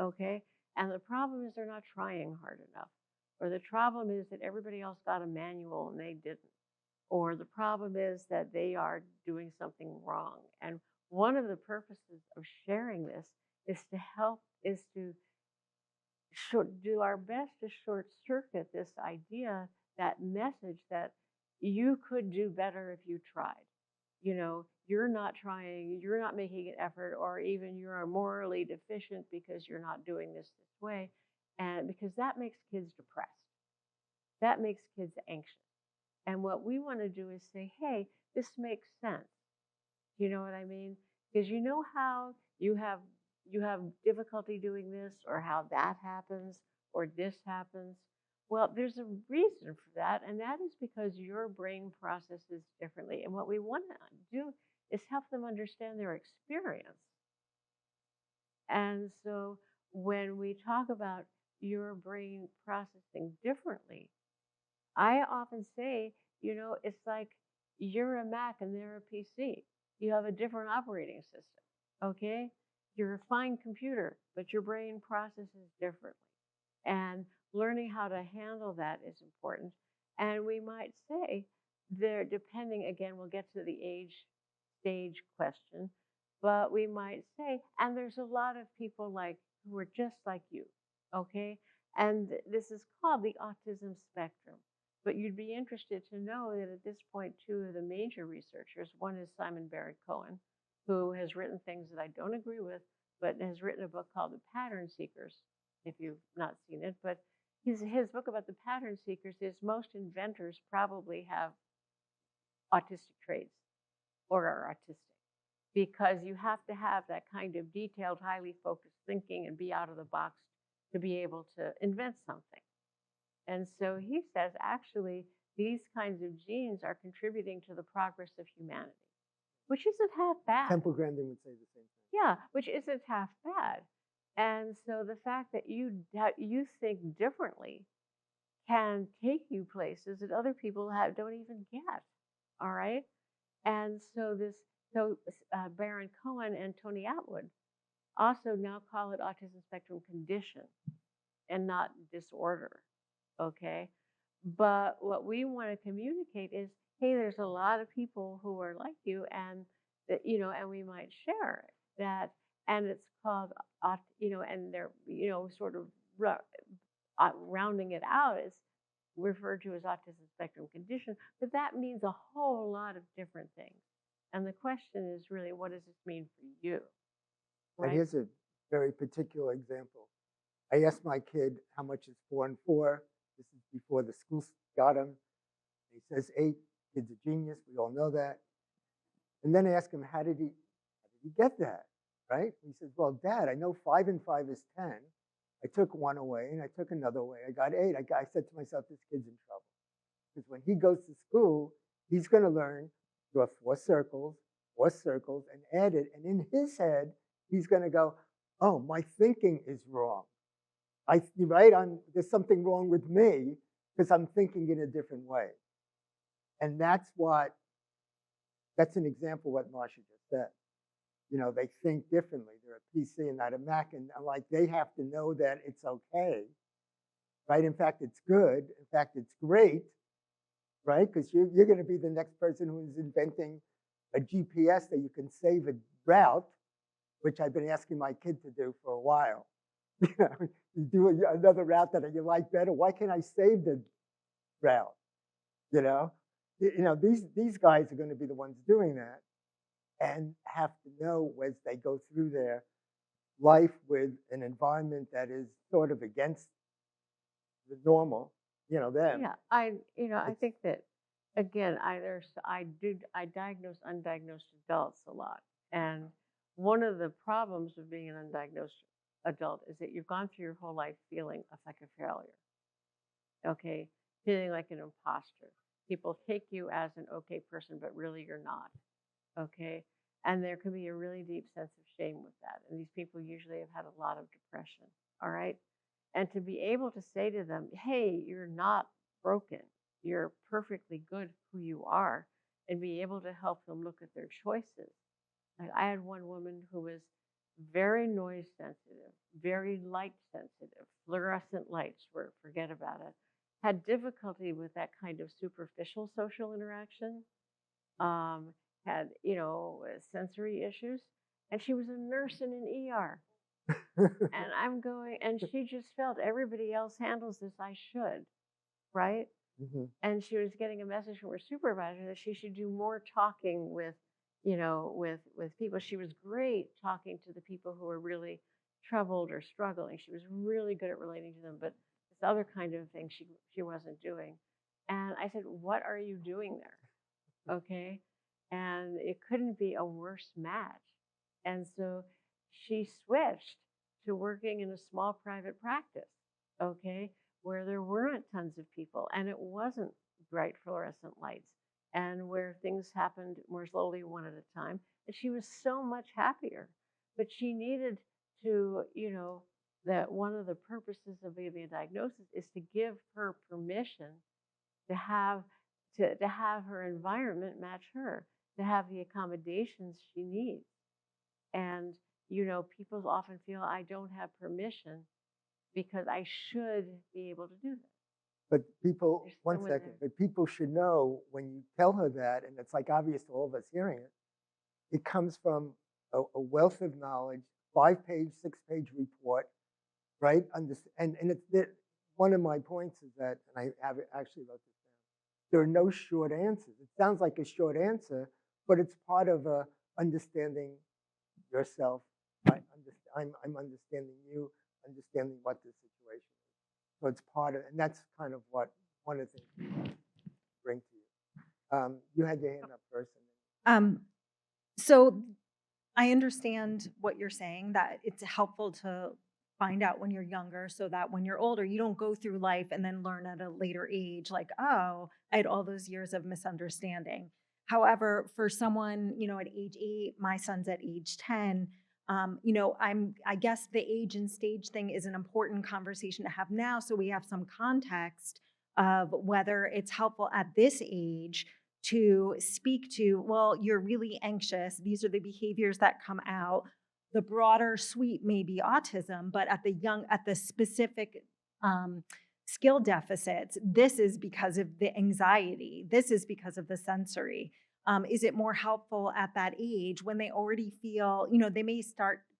Okay. And the problem is they're not trying hard enough. Or the problem is that everybody else got a manual and they didn't. Or the problem is that they are doing something wrong. And one of the purposes of sharing this is to do our best to short circuit this idea, that message that you could do better if you tried. You're not trying, you're not making an effort, or even you are morally deficient because you're not doing this way. And because that makes kids depressed, that makes kids anxious. And what we want to do is say, hey, this makes sense. You know what I mean? Because you know how you have difficulty doing this, or how that happens, or this happens. Well, there's a reason for that, and that is because your brain processes differently. And what we want to do is help them understand their experience. And so when we talk about your brain processing differently, I often say, it's like you're a Mac and they're a PC. You have a different operating system, okay? You're a fine computer, but your brain processes differently. And learning how to handle that is important. And we might say, depending, again, we'll get to the age stage question, but we might say, and there's a lot of people who are just like you, okay? And this is called the autism spectrum. But you'd be interested to know that at this point, two of the major researchers, one is Simon Barrett-Cohen, who has written things that I don't agree with, but has written a book called The Pattern Seekers, if you've not seen it. But his book about the pattern seekers is most inventors probably have autistic traits or are autistic, because you have to have that kind of detailed, highly focused thinking and be out of the box to be able to invent something. And so he says, actually, these kinds of genes are contributing to the progress of humanity, which isn't half bad. Temple Grandin would say the same thing. Yeah, which isn't half bad. And so the fact that you think differently can take you places that other people don't even get. All right. And so Baron Cohen and Tony Atwood also now call it autism spectrum condition and not disorder. Okay. But what we want to communicate is hey, there's a lot of people who are like you, and that, and we might share that. And it's called, and they're, sort of rounding it out is referred to as autism spectrum condition, but that means a whole lot of different things. And the question is really, what does this mean for you? And Right? here's a very particular example. I asked my kid how much is 4 and 4. This is before the school got him. He says 8. Kid's a genius. We all know that. And then I asked him, how did he get that? Right? He says, well, Dad, I know 5 and 5 is 10. I took 1 away and I took another away. I got 8. I said to myself, this kid's in trouble. Because when he goes to school, he's going to learn to have 4 circles, and add it. And in his head, he's going to go, oh, my thinking is wrong. There's something wrong with me because I'm thinking in a different way. And that's an example of what Marcia just said. They think differently. They're a PC and not a Mac, and like they have to know that it's okay, right? In fact, it's good. In fact, it's great, right? Because you're going to be the next person who's inventing a GPS that you can save a route, which I've been asking my kid to do for a while. You do another route that you like better. Why can't I save the route? These guys are going to be the ones doing that, and have to know as they go through their life with an environment that is sort of against the normal, them. Yeah, I think that again, I diagnose undiagnosed adults a lot, and one of the problems of being an undiagnosed adult is that you've gone through your whole life feeling like a failure, okay, feeling like an imposter. People take you as an okay person, but really you're not, okay, and there can be a really deep sense of shame with that. And these people usually have had a lot of depression, all right, and to be able to say to them, hey, you're not broken, you're perfectly good who you are, and be able to help them look at their choices. Like I had one woman who was very noise sensitive, very light sensitive, fluorescent lights, forget about it, had difficulty with that kind of superficial social interaction, had, sensory issues, and she was a nurse in an ER. And I'm going, and she just felt everybody else handles this, I should, right? Mm-hmm. And she was getting a message from her supervisor that she should do more talking with people. She was great talking to the people who were really troubled or struggling. She was really good at relating to them, but this other kind of thing she wasn't doing. And I said, what are you doing there? Okay. And it couldn't be a worse match. And so she switched to working in a small private practice, okay, where there weren't tons of people and it wasn't bright fluorescent lights, and where things happened more slowly, one at a time. And she was so much happier. But she needed to, that one of the purposes of giving a diagnosis is to give her permission to have her environment match her, to have the accommodations she needs. And people often feel I don't have permission because I should be able to do that. But people, There's one someone second, there. but people should know when you tell her that, and it's like obvious to all of us hearing it, it comes from a wealth of knowledge, 5-page, 6-page report, right? And one of my points is that, and I have actually wrote this down, there are no short answers. It sounds like a short answer, but it's part of understanding yourself. I'm understanding you, understanding what the situation is. So it's part of, and that's kind of what one of the things we bring to you. You had your hand up first. So I understand what you're saying, that it's helpful to find out when you're younger so that when you're older, you don't go through life and then learn at a later age, like, oh, I had all those years of misunderstanding. However, for someone, at age 8, my son's at age 10, I guess the age and stage thing is an important conversation to have now, so we have some context of whether it's helpful at this age to speak to, well, you're really anxious. These are the behaviors that come out. The broader suite may be autism, but at the specific skill deficits. This is because of the anxiety. This is because of the sensory. Is it more helpful at that age when they already feel, they may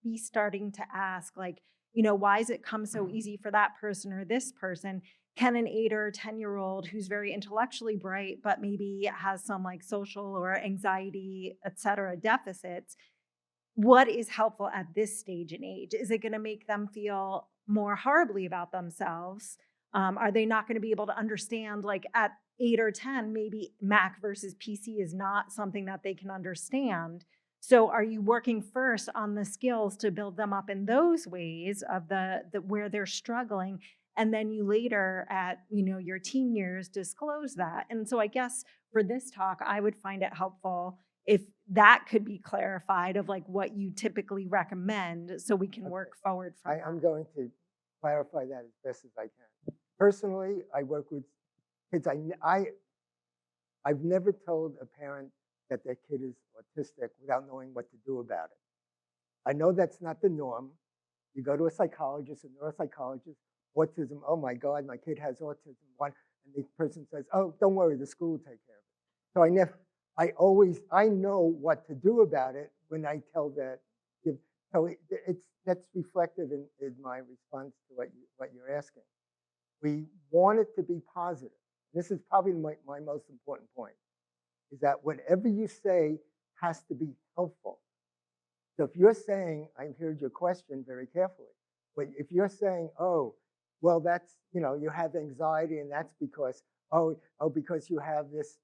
be starting to ask, like, why does it come so easy for that person or this person? Can an 8 or 10-year-old who's very intellectually bright, but maybe has some like social or anxiety, et cetera, deficits, what is helpful at this stage in age? Is it going to make them feel more horribly about themselves? Are they not going to be able to understand, like at 8 or 10, maybe Mac versus PC is not something that they can understand? So are you working first on the skills to build them up in those ways of the where they're struggling? And then you later at, your teen years disclose that. And so I guess for this talk, I would find it helpful if that could be clarified of like what you typically recommend so we can Okay. work forward from I'm that. going to clarify that as best as I can. Personally, I work with kids. I've never told a parent that their kid is autistic without knowing what to do about it. I know that's not the norm. You go to a psychologist, a neuropsychologist, autism, oh my God, my kid has autism. And the person says, oh, don't worry, the school will take care of it. So I know what to do about it when I tell that. So that's reflected in my response to what you're asking. We want it to be positive. This is probably my most important point, is that whatever you say has to be helpful. So if you're saying, I heard your question very carefully, but if you're saying, oh, well, that's, you have anxiety and that's because, because you have this,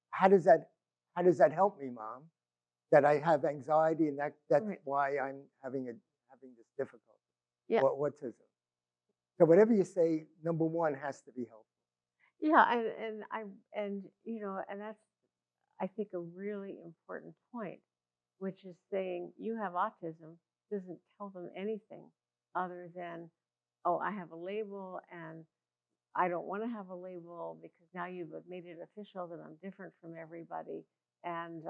how does that help me, Mom? That I have anxiety and that's Right. why I'm having this difficulty. Yeah. Or autism. So whatever you say, number one has to be helpful. Yeah, and that's, I think, a really important point, which is saying you have autism doesn't tell them anything other than, oh, I have a label and I don't want to have a label because now you've made it official that I'm different from everybody, and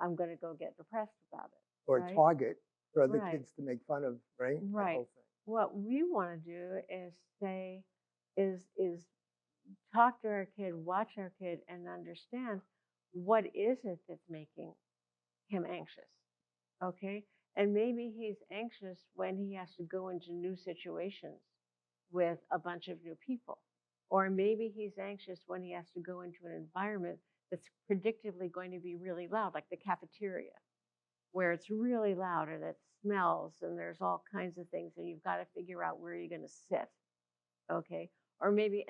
I'm going to go get depressed about it. Or right? target for other Right. kids to make fun of, right? That Right. whole thing. What we want to do is say, is talk to our kid, watch our kid, and understand what is it that's making him anxious. Okay, and maybe he's anxious when he has to go into new situations with a bunch of new people, or maybe he's anxious when he has to go into an environment that's predictably going to be really loud, like the cafeteria, where it's really loud and it smells and there's all kinds of things and you've got to figure out where you're going to sit. Okay, or maybe,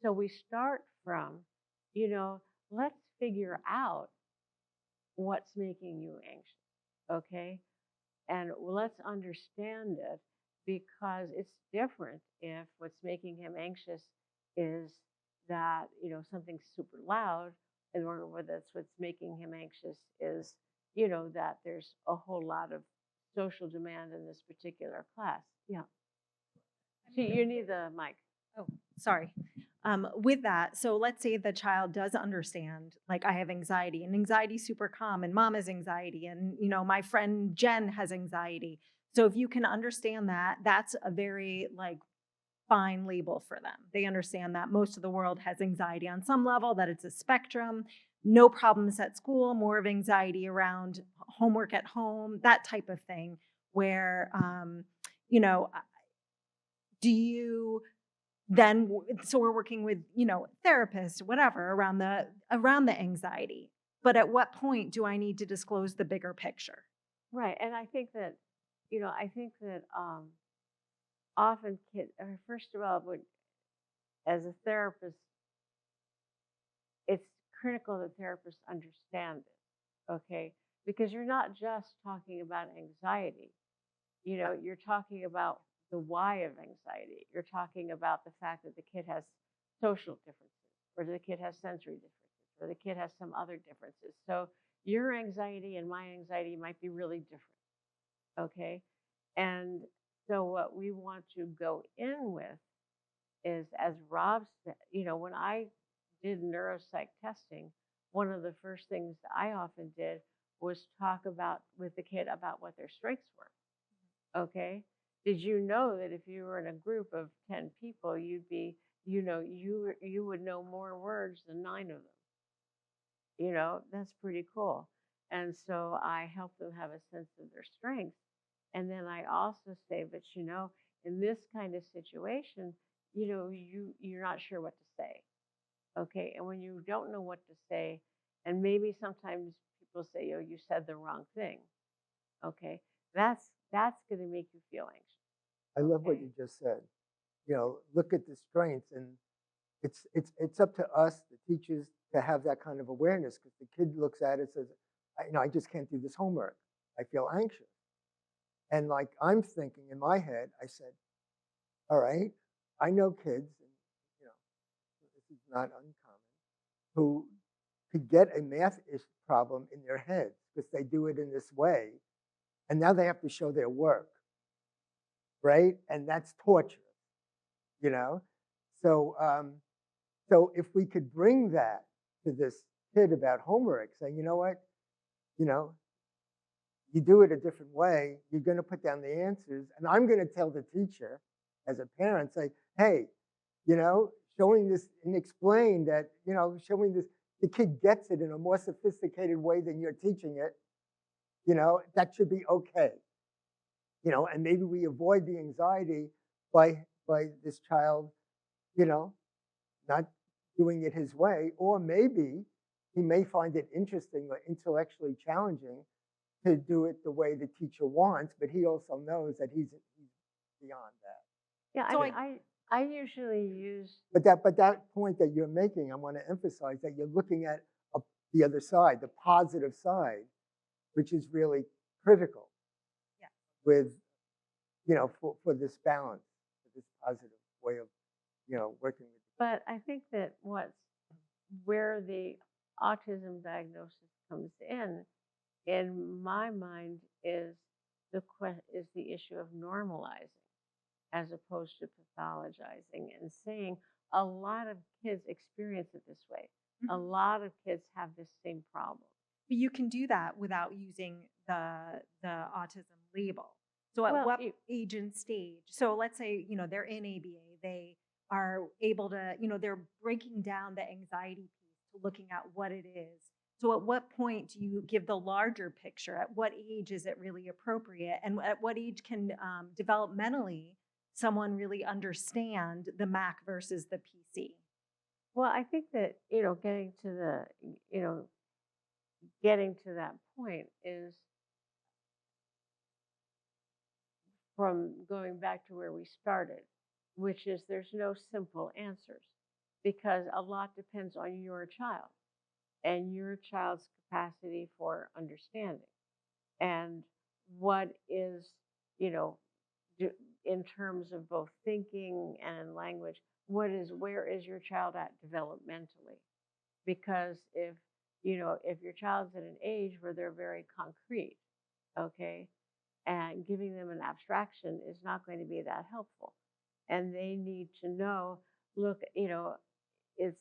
so we start from, let's figure out what's making you anxious. Okay, and let's understand it, because it's different if what's making him anxious is that, something's super loud, and or whether that's what's making him anxious is, that there's a whole lot of social demand in this particular class. Yeah. You need the mic. Oh, sorry. With that, so let's say the child does understand, like I have anxiety, and anxiety is super common. Mom has anxiety, and my friend Jen has anxiety. So if you can understand that, that's a very like fine label for them. They understand that most of the world has anxiety on some level, that it's a spectrum. No problems at school, more of anxiety around homework at home, that type of thing. Where, do you then so we're working with therapists, whatever, around the anxiety, but at what point do I need to disclose the bigger picture? Right, and I think that often kids, first of all, as a therapist, it's critical that therapists understand it. Okay, because you're not just talking about anxiety. You're talking about the why of anxiety. You're talking about the fact that the kid has social differences, or the kid has sensory differences, or the kid has some other differences. So your anxiety and my anxiety might be really different. Okay, and so what we want to go in with is, as Rob said, when I did neuropsych testing, one of the first things I often did was talk about with the kid about what their strengths were. Okay, Did you know that if you were in a group of 10 people, you'd be, you would know more words than 9 of them? That's pretty cool. And so I help them have a sense of their strengths. And then I also say, but in this kind of situation, you're not sure what to say. Okay. And when you don't know what to say, and maybe sometimes people say, oh, you said the wrong thing. Okay. That's going to make you feel anxious. I love what Okay. you just said. Look at the strengths, and it's up to us, the teachers, to have that kind of awareness, because the kid looks at it and says, I just can't do this homework. I feel anxious. And like I'm thinking in my head, I said, all right, I know kids, and this is not uncommon, who could get a math problem in their heads because they do it in this way, and now they have to show their work, right? And that's torture, you know. So, so if we could bring that to this kid about homework, saying, you know what, you know, you do it a different way, you're going to put down the answers, and I'm going to tell the teacher, as a parent, say, hey, showing this and explain that, showing this, the kid gets it in a more sophisticated way than you're teaching it, that should be okay. And maybe we avoid the anxiety by this child, not doing it his way, or maybe he may find it interesting or intellectually challenging to do it the way the teacher wants, but he also knows that he's beyond that. Yeah, So I usually use. But that point that you're making, I want to emphasize that you're looking at the other side, the positive side, which is really critical. Yeah. With, for this balance, for this positive way of, working with. But I think that where the autism diagnosis comes in my mind, is the issue of normalizing as opposed to pathologizing, and saying a lot of kids experience it this way. A lot of kids have this same problem. But you can do that without using the autism label. So at Well, what age and stage? So let's say, they're in ABA, they are able to, they're breaking down the anxiety piece to looking at what it is. So at what point do you give the larger picture? At what age is it really appropriate? And at what age can developmentally someone really understand the Mac versus the PC? Well, I think that, getting to that point is from going back to where we started, which is there's no simple answers, because a lot depends on your child and your child's capacity for understanding, and what is, in terms of both thinking and in language, where is your child at developmentally? Because if your child's at an age where they're very concrete, okay, and giving them an abstraction is not going to be that helpful. And they need to know, look, it's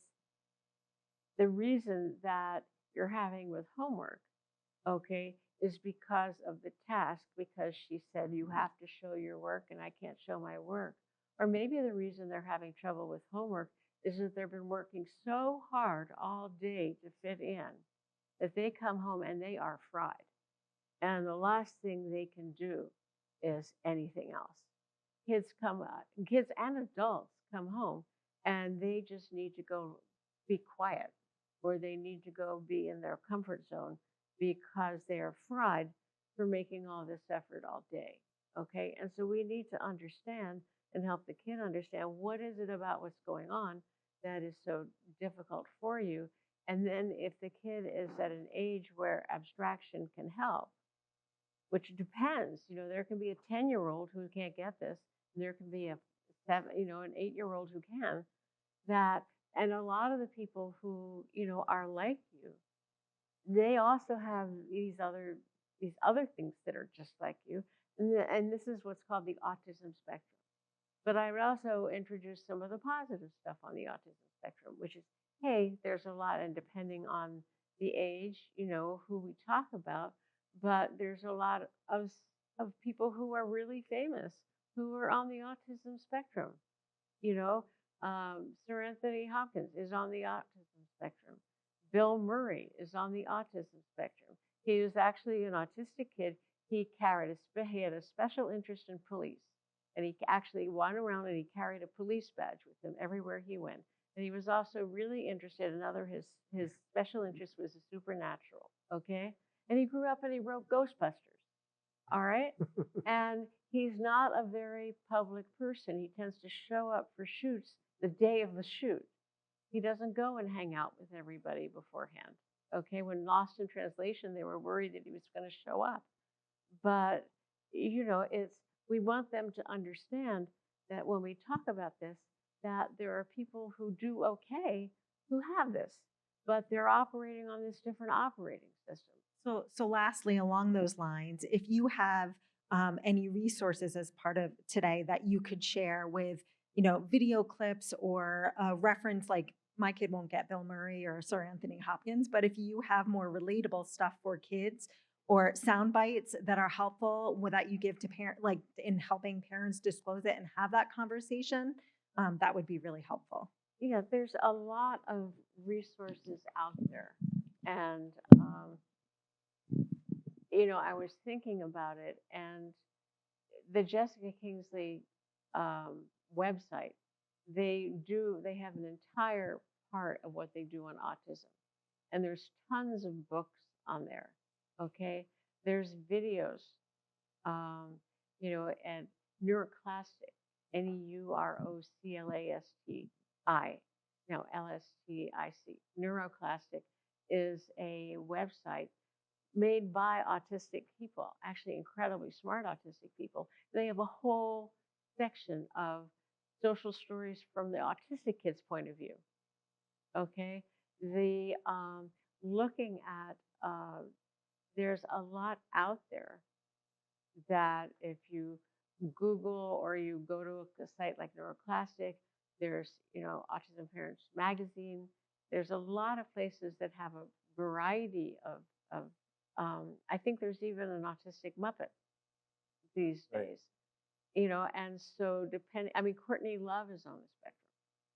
the reason that you're having with homework, okay, is because of the task, because she said you have to show your work and I can't show my work. Or maybe the reason they're having trouble with homework is that they've been working so hard all day to fit in that they come home and they are fried. And the last thing they can do is anything else. Kids and adults come home and they just need to go be quiet, or they need to go be in their comfort zone because they are fried for making all this effort all day. Okay. And so we need to understand and help the kid understand, what is it about what's going on that is so difficult for you. And then if the kid is at an age where abstraction can help, which depends, there can be a 10-year-old who can't get this, and there can be an 8-year-old who can. And a lot of the people who, are like you, they also have these other things that are just like you. And this is what's called the autism spectrum. But I would also introduce some of the positive stuff on the autism spectrum, which is, hey, there's a lot, and depending on the age, who we talk about, but there's a lot of people who are really famous who are on the autism spectrum. You know, Sir Anthony Hopkins is on the autism spectrum. Bill Murray is on the autism spectrum. He was actually an autistic kid. He he had a special interest in police, and he actually went around and he carried a police badge with him everywhere he went. And he was also really interested in his special interest was the supernatural. Okay, and he grew up and he wrote Ghostbusters. All right. And he's not a very public person. He tends to show up for shoots the day of the shoot. He doesn't go and hang out with everybody beforehand. Okay. When Lost in Translation, they were worried that he was going to show up. But, we want them to understand that when we talk about this, that there are people who do okay who have this, but they're operating on this different operating system. So lastly, along those lines, if you have any resources as part of today that you could share with, video clips or a reference, like my kid won't get Bill Murray or Sir Anthony Hopkins, but if you have more relatable stuff for kids or sound bites that are helpful that you give to parents, like in helping parents disclose it and have that conversation, that would be really helpful. Yeah, there's a lot of resources out there. And, I was thinking about it, and the Jessica Kingsley website, they have an entire part of what they do on autism. And there's tons of books on there. Okay. There's videos, and Neuroclastic, NEUROCLASTI, LSTIC. Neuroclastic is a website made by autistic people, actually incredibly smart autistic people. They have a whole section of social stories from the autistic kid's point of view. Okay, the looking at there's a lot out there that if you Google or you go to a site like Neuroclastic, there's Autism Parents Magazine. There's a lot of places that have a variety of I think there's even an autistic Muppet these days, and so Courtney Love is on the spectrum.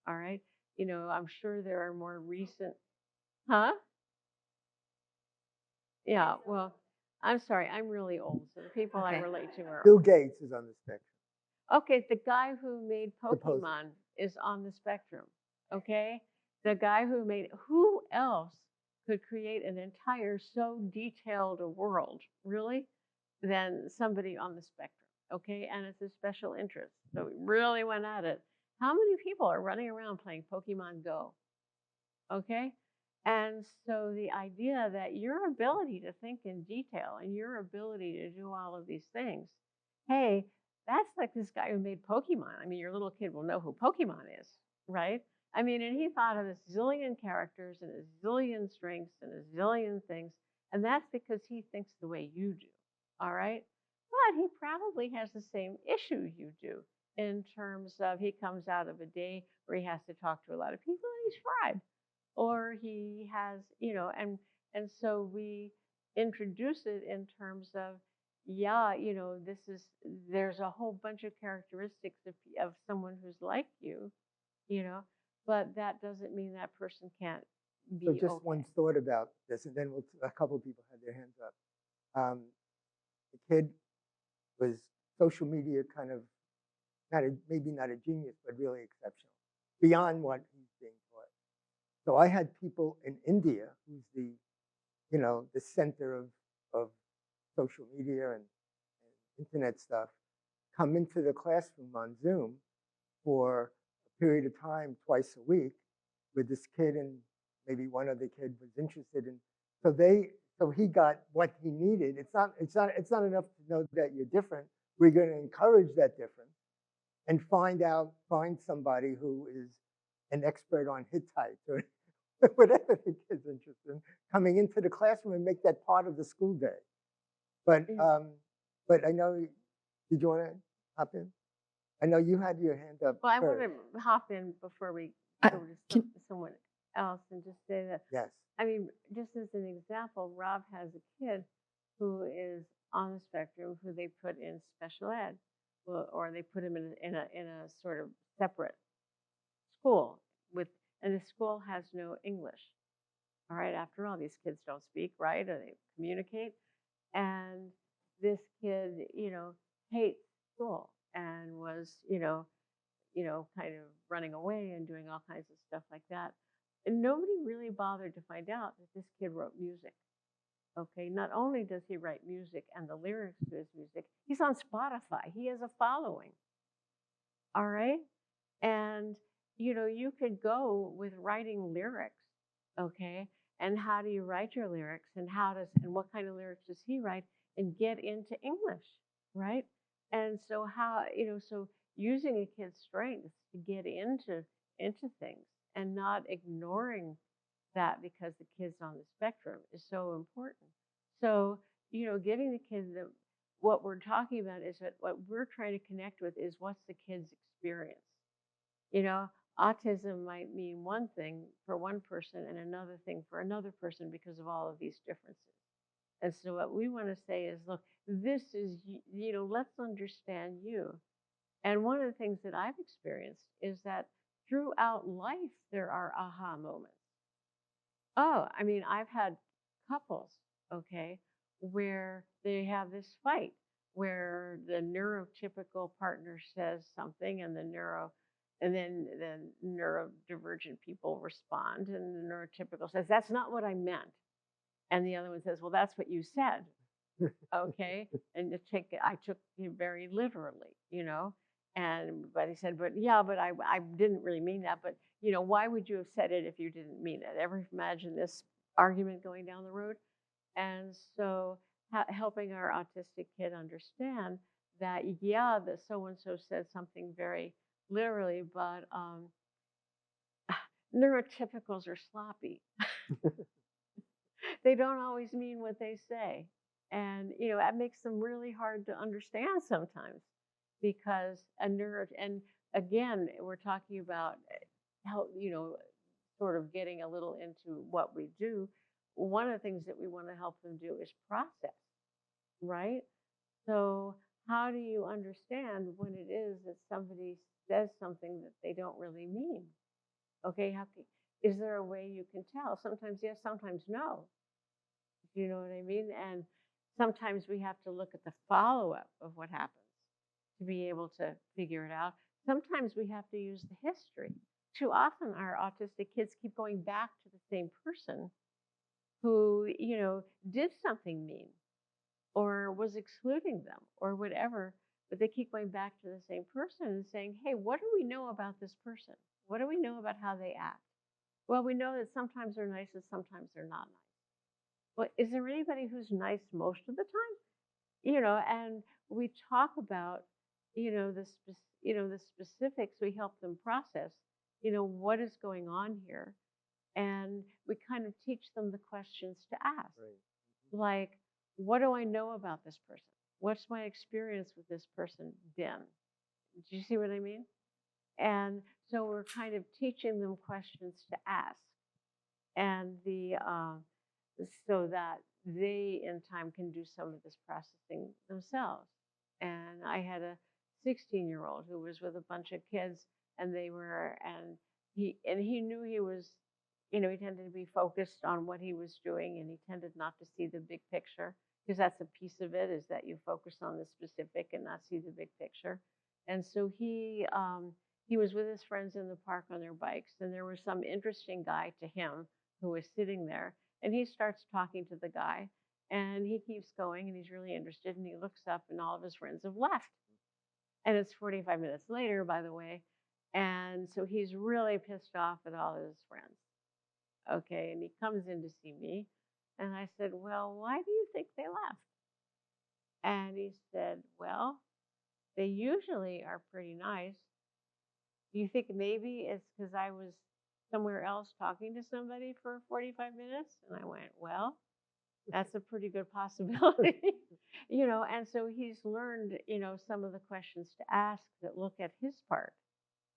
All right. I'm sure there are more recent, huh? Yeah. Well, I'm sorry. I'm really old. So the people I Okay. relate to are Bill old. Gates is on the spectrum. Okay. The guy who made Supposedly. Pokemon is on the spectrum. Okay. The guy who else could create an entire so detailed a world, really, than somebody on the spectrum. Okay. And it's a special interest. So we really went at it. How many people are running around playing Pokemon Go? Okay. And so the idea that your ability to think in detail and your ability to do all of these things, hey, that's like this guy who made Pokemon. Your little kid will know who Pokemon is, right? And he thought of a zillion characters and a zillion strengths and a zillion things. And that's because he thinks the way you do. All right. But he probably has the same issue you do in terms of he comes out of a day where he has to talk to a lot of people and he's fried. Or he has, and so we introduce it in terms of, there's a whole bunch of characteristics of someone who's like you, but that doesn't mean that person can't be So just okay. one thought about this, and then a couple of people had their hands up. The kid was social media kind of maybe not a genius, but really exceptional, beyond what he's being taught. So I had people in India, who's the center of social media and internet stuff, come into the classroom on Zoom for a period of time twice a week with this kid, and maybe one other kid was interested in. So he got what he needed. It's not enough to know that you're different. We're going to encourage that difference and find somebody who is an expert on Hittites or whatever the kid's interested in, coming into the classroom and make that part of the school day. But I know, did you want to hop in? I know you had your hand up. Well, I first. want to hop in before we go to someone else and just say that. Yes. Just as an example, Rob has a kid who is on the spectrum who they put in special ed. or they put him in a sort of separate school with, and the school has no English. All right, after all, these kids don't speak, right? Or they communicate. And this kid, hates school and was, kind of running away and doing all kinds of stuff like that. And nobody really bothered to find out that this kid wrote music. Okay, not only does he write music and the lyrics to his music, he's on Spotify. He has a following. All right. And, you could go with writing lyrics. Okay. And how do you write your lyrics, and and what kind of lyrics does he write, and get into English, right? And so so using a kid's strengths to get into things and not ignoring that because the kid's on the spectrum is so important. So, giving the kids what we're talking about is that what we're trying to connect with is what's the kid's experience. You know, autism might mean one thing for one person and another thing for another person because of all of these differences. And so what we want to say is, look, this is, let's understand you. And one of the things that I've experienced is that throughout life, there are aha moments. Oh, I mean, I've had couples, okay, where they have this fight where the neurotypical partner says something and then the neurodivergent people respond, and the neurotypical says, that's not what I meant. And the other one says, well, that's what you said. Okay. And I took it very literally, but he said, but yeah, but I didn't really mean that. But, why would you have said it if you didn't mean it? Ever imagine this argument going down the road? And so helping our autistic kid understand that, yeah, that so-and-so said something very literally, but neurotypicals are sloppy. They don't always mean what they say. And, that makes them really hard to understand sometimes because and again, we're talking about help, sort of getting a little into what we do. One of the things that we want to help them do is process, right? So how do you understand when it is that somebody says something that they don't really mean? Okay, is there a way you can tell? Sometimes yes, sometimes no. You know what I mean? And sometimes we have to look at the follow-up of what happens to be able to figure it out. Sometimes we have to use the history. Too often our autistic kids keep going back to the same person who, did something mean or was excluding them or whatever, but they keep going back to the same person and saying, hey, what do we know about this person? What do we know about how they act? Well, we know that sometimes they're nice and sometimes they're not nice. Well, is there anybody who's nice most of the time? And we talk about, the specifics. We help them process, what is going on here. And we kind of teach them the questions to ask. Right. Like, what do I know about this person? What's my experience with this person been? Do you see what I mean? And so we're kind of teaching them questions to ask. And so that they in time can do some of this processing themselves. And I had a 16-year-old who was with a bunch of kids, and he knew he was, he tended to be focused on what he was doing, and he tended not to see the big picture, because that's a piece of it, is that you focus on the specific and not see the big picture. And so he was with his friends in the park on their bikes, and there was some interesting guy to him who was sitting there, and he starts talking to the guy, and he keeps going, and he's really interested, and he looks up, and all of his friends have left. And it's 45 minutes later, by the way, and so he's really pissed off at all his friends. Okay, and he comes in to see me, and I said, well, why do you think they left? And he said, well, they usually are pretty nice. Do you think maybe it's because I was somewhere else talking to somebody for 45 minutes? And I went, well, that's a pretty good possibility. And so he's learned, some of the questions to ask that look at his part.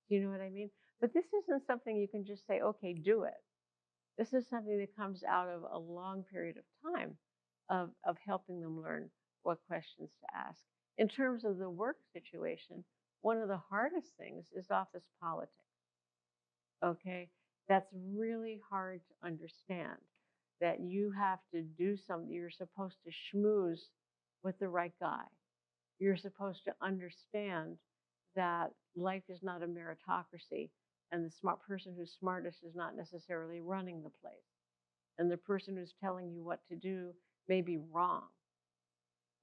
Do you know what I mean? But this isn't something you can just say, okay, do it. This is something that comes out of a long period of time of helping them learn what questions to ask. In terms of the work situation, one of the hardest things is office politics. Okay, that's really hard to understand. That you have to do something. You're supposed to schmooze with the right guy. You're supposed to understand that life is not a meritocracy, and the smart person who's smartest is not necessarily running the place. And the person who's telling you what to do may be wrong.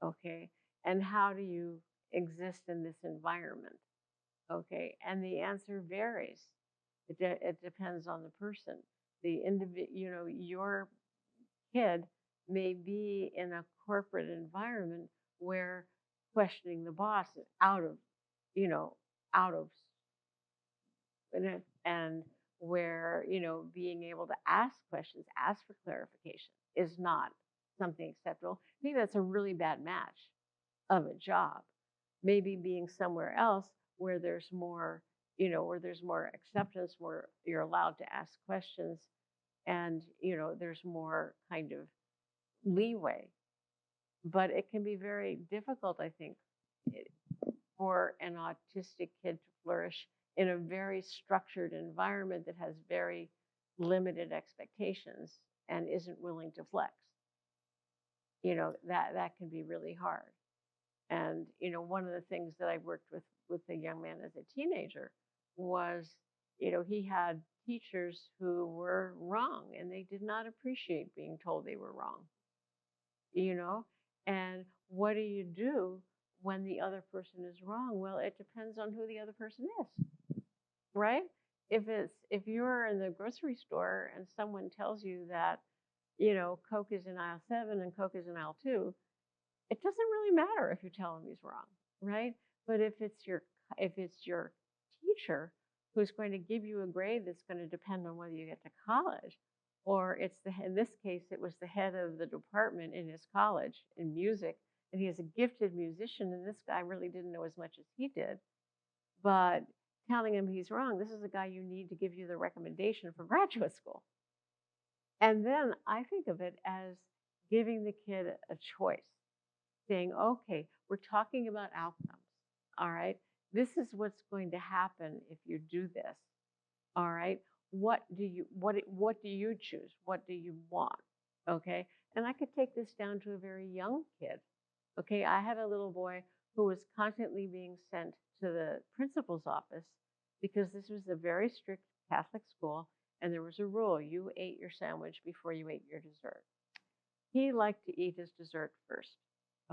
Okay. And how do you exist in this environment? Okay. And the answer varies. It depends on the person. The your kid may be in a corporate environment where questioning the boss is out of, out of, and where, being able to ask questions, ask for clarification is not something acceptable. I think that's a really bad match of a job. Maybe being somewhere else where there's more, where there's more acceptance, where you're allowed to ask questions, and there's more kind of leeway. But it can be very difficult, I think, for an autistic kid to flourish in a very structured environment that has very limited expectations and isn't willing to flex. That can be really hard. And one of the things that I worked with a young man as a teenager was, he had teachers who were wrong, and they did not appreciate being told they were wrong. And what do you do when the other person is wrong? Well, it depends on who the other person is, right? If you're in the grocery store and someone tells you that, Coke is in aisle 7 and Coke is in aisle 2, it doesn't really matter if you tell him he's wrong, right? But if it's your teacher who's going to give you a grade that's going to depend on whether you get to college, or in this case, it was the head of the department in his college in music, and he is a gifted musician, and this guy really didn't know as much as he did, but telling him he's wrong, this is a guy you need to give you the recommendation for graduate school. And then I think of it as giving the kid a choice, saying, okay, we're talking about outcomes, all right? This is what's going to happen if you do this, all right? What do you choose? What do you want? Okay. And I could take this down to a very young kid. Okay. I had a little boy who was constantly being sent to the principal's office because this was a very strict Catholic school, and there was a rule: you ate your sandwich before you ate your dessert. He liked to eat his dessert first.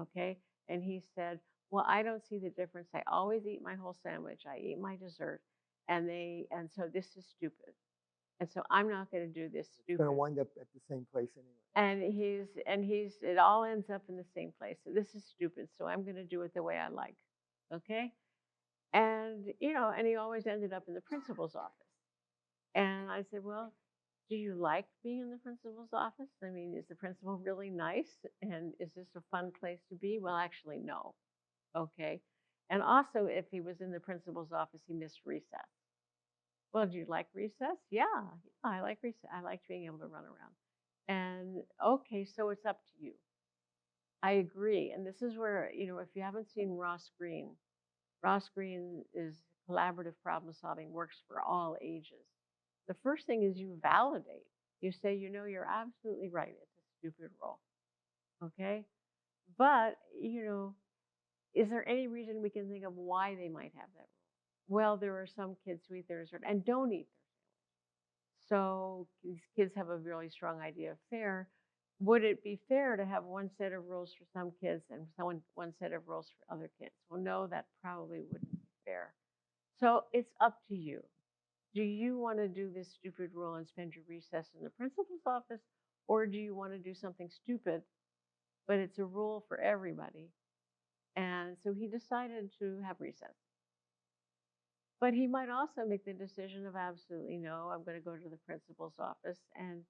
Okay. And he said, well, I don't see the difference. I always eat my whole sandwich. I eat my dessert. And so this is stupid. And so I'm not going to do this It's stupid. going to wind up at the same place anyway. And it all ends up in the same place. So this is stupid. So I'm going to do it the way I like. Okay. And, and he always ended up in the principal's office. And I said, well, do you like being in the principal's office? I mean, is the principal really nice? And is this a fun place to be? Well, actually, no. Okay. And also, if he was in the principal's office, he missed recess. Well, do you like recess? Yeah, I like recess. I like being able to run around. And okay, so it's up to you. I agree. And this is where, if you haven't seen Ross Green is collaborative problem solving, works for all ages. The first thing is you validate. You say, you're absolutely right. It's a stupid role. Okay. But, is there any reason we can think of why they might have that role? Well, there are some kids who eat their dessert and don't eat their sandwich. So these kids have a really strong idea of fair. Would it be fair to have one set of rules for some kids and one set of rules for other kids? Well, no, that probably wouldn't be fair. So it's up to you. Do you want to do this stupid rule and spend your recess in the principal's office, or do you want to do something stupid, but it's a rule for everybody? And so he decided to have recess. But he might also make the decision of absolutely no, I'm going to go to the principal's office. And,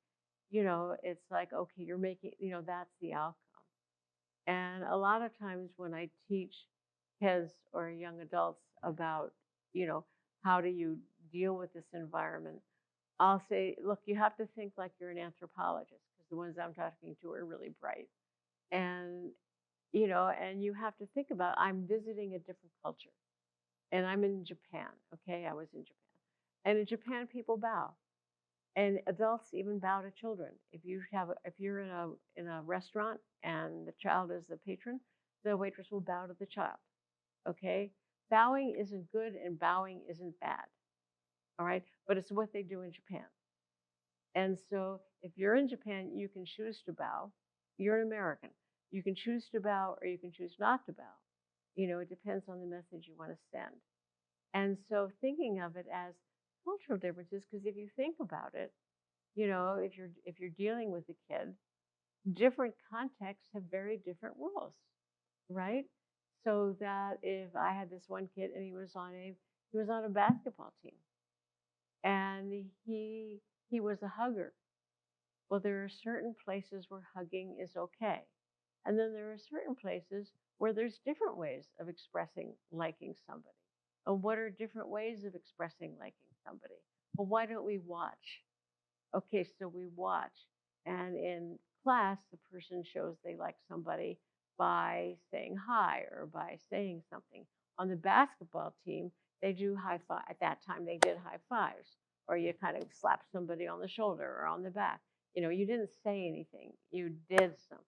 it's like, okay, you're making, that's the outcome. And a lot of times when I teach kids or young adults about, how do you deal with this environment, I'll say, look, you have to think like you're an anthropologist, because the ones I'm talking to are really bright. And, you know, and you have to think about, I'm visiting a different culture and I'm in Japan. Okay. I was in Japan, and in Japan, people bow, and adults even bow to children. If you're in a restaurant and the child is the patron, the waitress will bow to the child. Okay. Bowing isn't good and bowing isn't bad. All right. But it's what they do in Japan. And so if you're in Japan, you can choose to bow. You're an American. You can choose to bow or you can choose not to bow. You know, it depends on the message you want to send. And so thinking of it as cultural differences, because if you think about it, you know, if you're dealing with a kid, different contexts have very different rules, right? So that if I had this one kid and he was on a basketball team, and he was a hugger. Well, there are certain places where hugging is okay. And then there are certain places where there's different ways of expressing liking somebody. And what are different ways of expressing liking somebody? Well, why don't we watch? Okay, so we watch. And in class, the person shows they like somebody by saying hi or by saying something. On the basketball team, they do high five. At that time, they did high fives, or you kind of slap somebody on the shoulder or on the back. You know, you didn't say anything, you did something.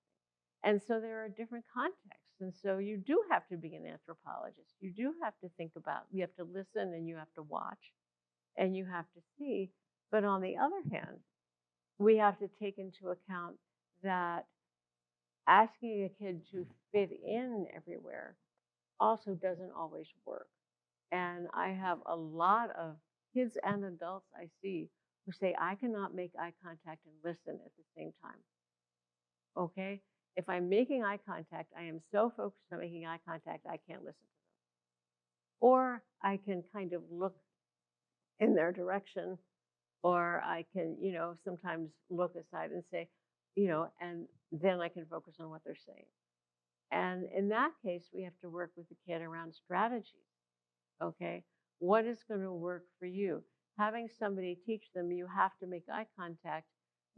And so there are different contexts. And so you do have to be an anthropologist. You do have to think about, you have to listen and you have to watch and you have to see. But on the other hand, we have to take into account that asking a kid to fit in everywhere also doesn't always work. And I have a lot of kids and adults I see who say, I cannot make eye contact and listen at the same time. Okay? If I'm making eye contact, I am so focused on making eye contact, I can't listen to them. Or I can kind of look in their direction, or I can, you know, sometimes look aside and say, you know, and then I can focus on what they're saying. And in that case, we have to work with the kid around strategies. Okay, what is going to work for you? Having somebody teach them you have to make eye contact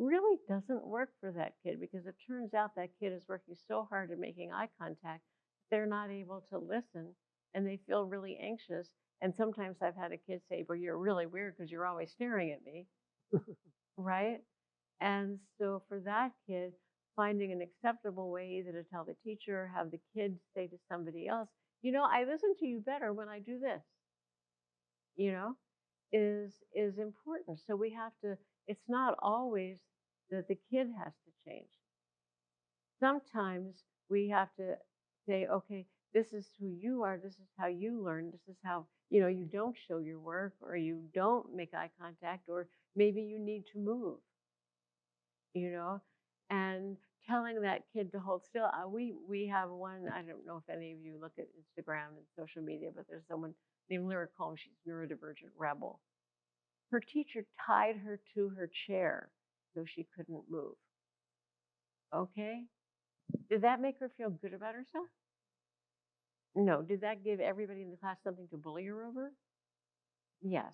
really doesn't work for that kid, because it turns out that kid is working so hard at making eye contact, they're not able to listen and they feel really anxious. And sometimes I've had a kid say, well, you're really weird because you're always staring at me, right? And so for that kid, finding an acceptable way either to tell the teacher, or have the kid say to somebody else, you know, I listen to you better when I do this, you know, is important. So we have to, it's not always that the kid has to change. Sometimes we have to say, okay, this is who you are, this is how you learn, this is how, you know, you don't show your work, or you don't make eye contact, or maybe you need to move, you know, and telling that kid to hold still. We have one, I don't know if any of you look at Instagram and social media, but there's someone named Lyric Holmes. She's neurodivergent rebel. Her teacher tied her to her chair so she couldn't move. Okay? Did that make her feel good about herself? No. Did that give everybody in the class something to bully her over? Yes.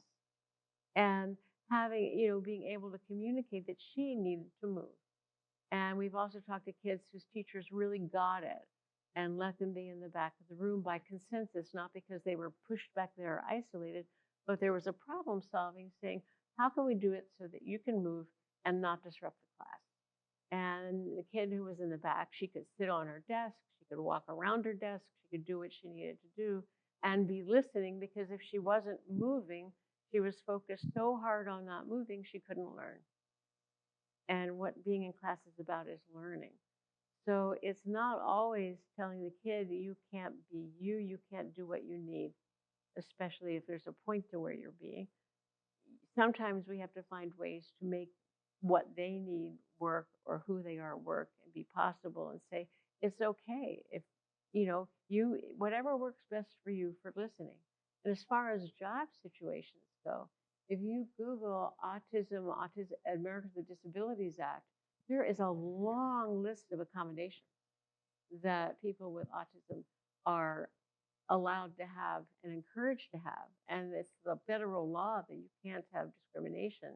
And having, you know, being able to communicate that she needed to move. And we've also talked to kids whose teachers really got it and let them be in the back of the room by consensus, not because they were pushed back there or isolated, but there was a problem solving, saying, how can we do it so that you can move and not disrupt the class? And the kid who was in the back, she could sit on her desk, she could walk around her desk, she could do what she needed to do and be listening, because if she wasn't moving, she was focused so hard on not moving, she couldn't learn. And what being in class is about is learning. So it's not always telling the kid you can't be you, you can't do what you need, especially if there's a point to where you're being. Sometimes we have to find ways to make what they need work, or who they are work, and be possible, and say, it's okay if, you know, you, whatever works best for you for listening. And as far as job situations go, if you Google autism, Americans with Disabilities Act, there is a long list of accommodations that people with autism are allowed to have and encouraged to have. And it's the federal law that you can't have discrimination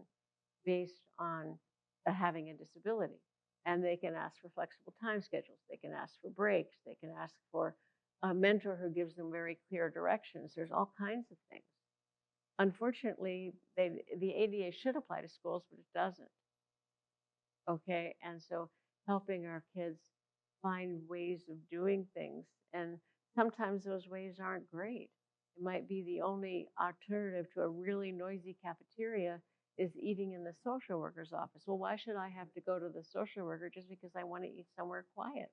based on having a disability. And they can ask for flexible time schedules. They can ask for breaks. They can ask for a mentor who gives them very clear directions. There's all kinds of things. Unfortunately, the ADA should apply to schools, but it doesn't. Okay, and so helping our kids find ways of doing things, and sometimes those ways aren't great. It might be the only alternative to a really noisy cafeteria is eating in the social worker's office. Well, why should I have to go to the social worker just because I want to eat somewhere quiet?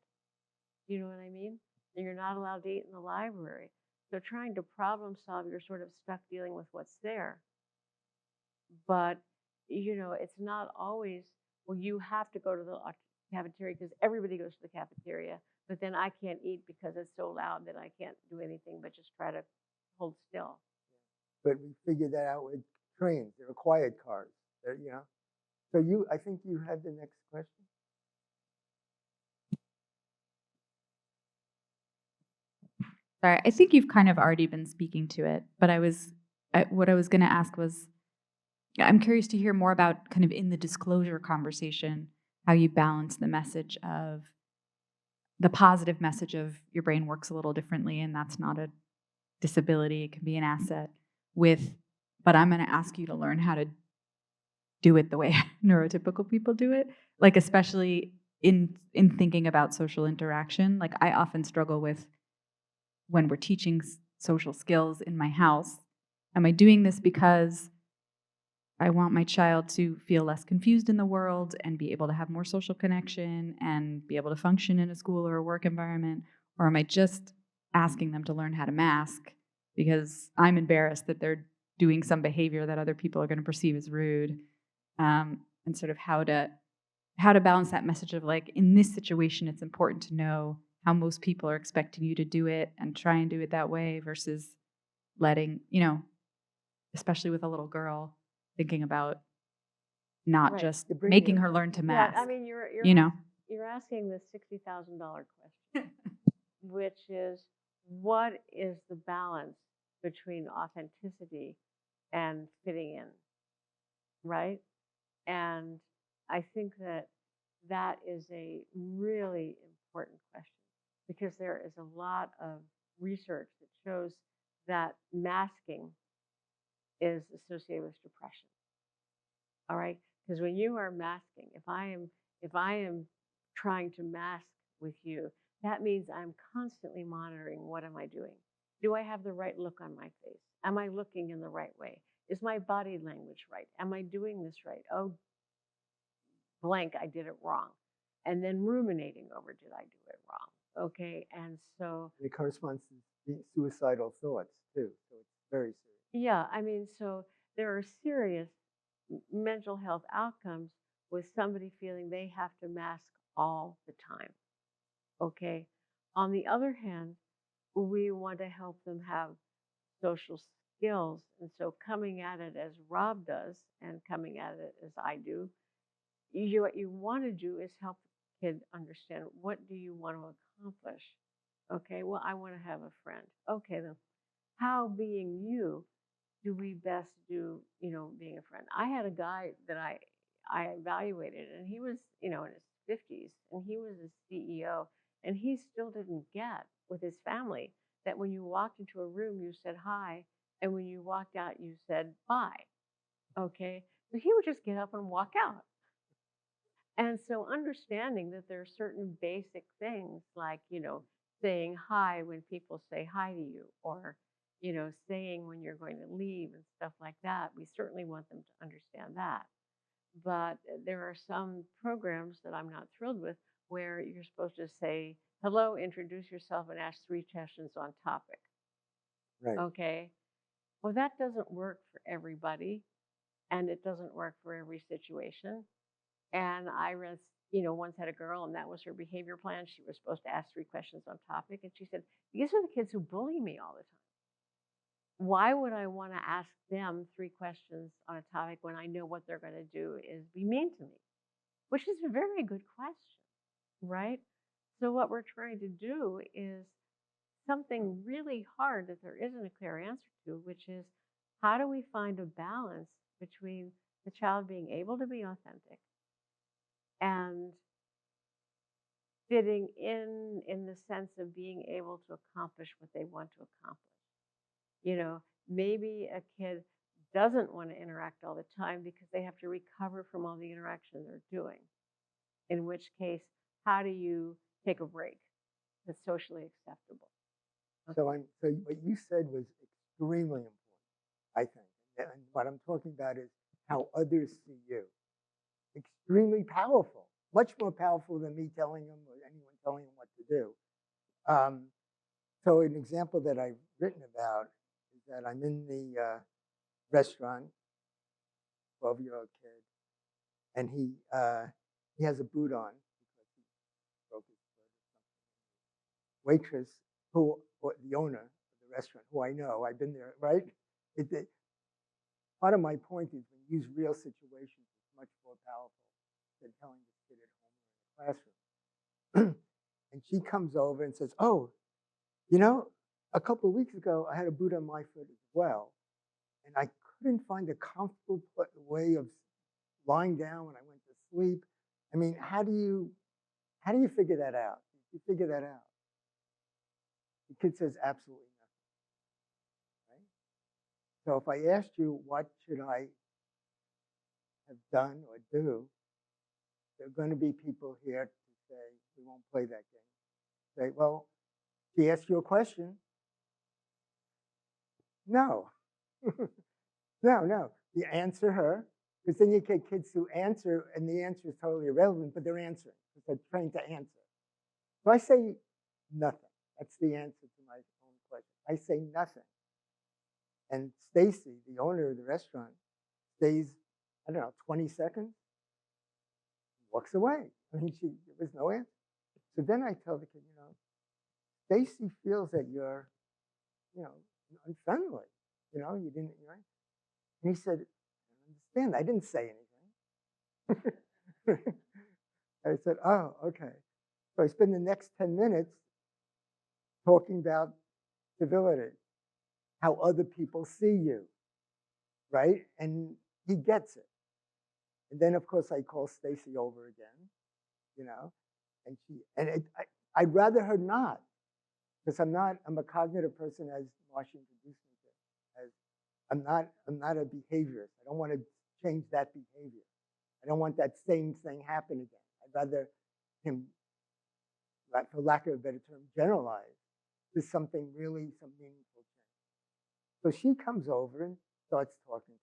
You know what I mean? And you're not allowed to eat in the library. So trying to problem solve, you're sort of stuck dealing with what's there. But, it's not always, well, you have to go to the cafeteria because everybody goes to the cafeteria, but then I can't eat because it's so loud that I can't do anything but just try to hold still. But we figured that out with trains. There are quiet cars. So I think you had the next question. Sorry, I think you've kind of already been speaking to it, but what I was going to ask was, I'm curious to hear more about kind of in the disclosure conversation, how you balance the message of the positive message of your brain works a little differently and that's not a disability, it can be an asset but I'm going to ask you to learn how to do it the way neurotypical people do it, like especially in thinking about social interaction. Like I often struggle with when we're teaching social skills in my house, am I doing this because I want my child to feel less confused in the world and be able to have more social connection and be able to function in a school or a work environment? Or am I just asking them to learn how to mask because I'm embarrassed that they're doing some behavior that other people are going to perceive as rude? And sort of how to balance that message of like, in this situation, it's important to know how most people are expecting you to do it and try and do it that way versus letting, especially with a little girl, thinking about not Right. just You're bringing making it her up. learn to Yeah, mask. I mean, you're asking the $60,000 question, which is what is the balance between authenticity and fitting in, right? And I think that is a really important question because there is a lot of research that shows that masking is associated with depression. All right, because when you are masking, if I am trying to mask with you, that means I'm constantly monitoring what am I doing? Do I have the right look on my face? Am I looking in the right way? Is my body language right? Am I doing this right? Oh, blank, I did it wrong. And then ruminating over, did I do it wrong? Okay, and so It corresponds to suicidal thoughts too. So it's very serious. yeah, I mean, so there are serious mental health outcomes with somebody feeling they have to mask all the time. Okay. On the other hand, we want to help them have social skills. And so coming at it as Rob does and coming at it as I do, what you want to do is help the kid understand, what do you want to accomplish? Okay, well, I want to have a friend. Okay, then how, being you, do we best do, being a friend? I had a guy that I evaluated, and he was, in his 50s, and he was a CEO, and he still didn't get with his family that when you walked into a room, you said hi, and when you walked out, you said bye. Okay, so he would just get up and walk out. And so understanding that there are certain basic things like, saying hi when people say hi to you, or, saying when you're going to leave and stuff like that, we certainly want them to understand that. But there are some programs that I'm not thrilled with where you're supposed to say, hello, introduce yourself, and ask 3 questions on topic. Right. Okay. Well, that doesn't work for everybody, and it doesn't work for every situation. And I once had a girl, and that was her behavior plan. She was supposed to ask 3 questions on topic. And she said, these are the kids who bully me all the time. Why would I want to ask them 3 questions on a topic when I know what they're going to do is be mean to me? Which is a very good question, right? So what we're trying to do is something really hard that there isn't a clear answer to, which is how do we find a balance between the child being able to be authentic and fitting in the sense of being able to accomplish what they want to accomplish. You know, maybe a kid doesn't want to interact all the time because they have to recover from all the interaction they're doing. In which case, how do you take a break that's socially acceptable? So what you said was extremely important, I think. And what I'm talking about is how others see you. Extremely powerful, much more powerful than me telling them or anyone telling them what to do. So an example that I've written about is that I'm in the restaurant, 12-year-old kid, and he has a boot on because he broke his foot or something. Waitress, or the owner of the restaurant, who I know, I've been there, right? Part of my point is when you use real situations, it's much more powerful than telling this kid at home or in the classroom. And she comes over and says, "Oh, you know, a couple of weeks ago, I had a boot on my foot as well, and I couldn't find a comfortable way of lying down when I went to sleep. I mean, how do you figure that out? You figure that out?" The kid says, "Absolutely nothing." Right? So if I asked you, what should I have done or do, there are going to be people here to say, we won't play that game. Say, well, she asked you a question. No. No. You answer her, because then you get kids who answer, and the answer is totally irrelevant, but they're answering because they're trained to answer. So I say nothing. That's the answer to my own question. I say nothing. And Stacy, the owner of the restaurant, stays, I don't know, 20 seconds, walks away. I mean, there was no answer. So then I tell the kid, Stacy feels that you're, unfriendly. You didn't, And he said, "I don't understand. I didn't say anything." I said, "Oh, okay." So I spend the next 10 minutes talking about civility, how other people see you, right? And he gets it. And then, of course, I call Stacy over again, and I'd rather her not, because I'm a cognitive person, as Marcia introduced me to, as I'm not a behaviorist. I don't want to change that behavior. I don't want that same thing happen again. I'd rather him, for lack of a better term, generalize to some meaningful change. So she comes over and starts talking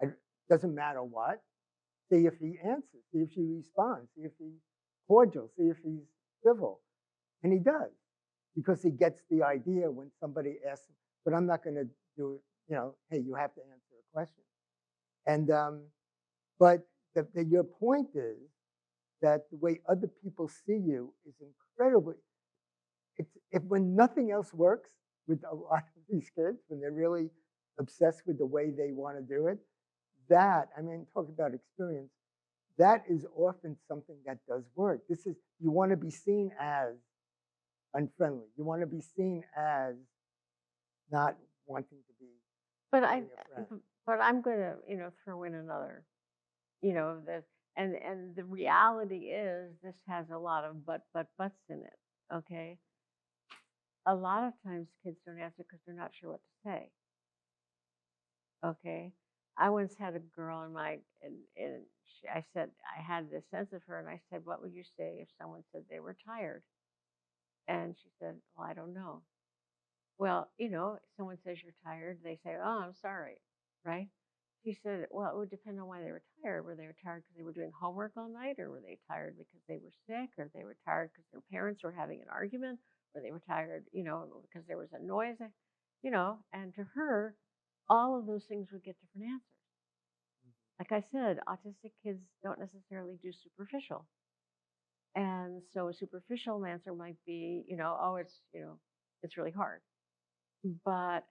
to him. It doesn't matter what. See if he answers. See if she responds. See if he's cordial. See if he's civil. And he does, because he gets the idea when somebody asks him, but I'm not going to do it, hey, you have to answer a question. And, but your point is that the way other people see you is incredibly, when nothing else works with a lot of these kids, when they're really obsessed with the way they want to do it, talk about experience, that is often something that does work. You want to be seen as unfriendly. You want to be seen as not wanting to be But a friend. I'm going to, throw in another, and the reality is this has a lot of buts in it. Okay. A lot of times kids don't answer because they're not sure what to say. Okay. I once had a girl in I said, I had this sense of her, and I said, "What would you say if someone said they were tired?" And she said, "Well, I don't know." Well, someone says you're tired, they say, "Oh, I'm sorry," right? She said, "Well, it would depend on why they were tired. Were they tired because they were doing homework all night, or were they tired because they were sick, or they were tired because their parents were having an argument, or they were tired, because there was a noise, and to her, all of those things would get different answers. Like I said, autistic kids don't necessarily do superficial. And so a superficial answer might be, "Oh, it's really hard." But,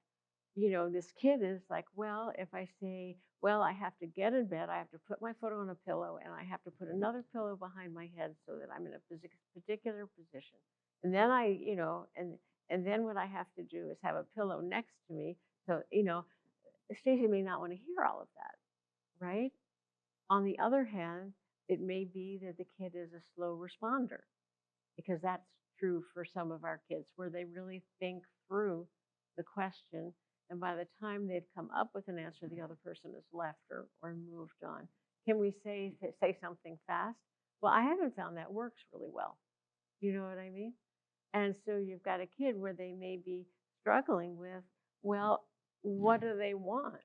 this kid is like, well, if I say, well, I have to get in bed, I have to put my foot on a pillow, and I have to put another pillow behind my head so that I'm in a particular position. And then and then what I have to do is have a pillow next to me. So, Stacey may not want to hear all of that, right? On the other hand, It may be that the kid is a slow responder, because that's true for some of our kids, where they really think through the question, and by the time they've come up with an answer, the other person has left or moved on. Can we say something fast? Well, I haven't found that works really well. You know what I mean? And so you've got a kid where they may be struggling with, well, what do they want?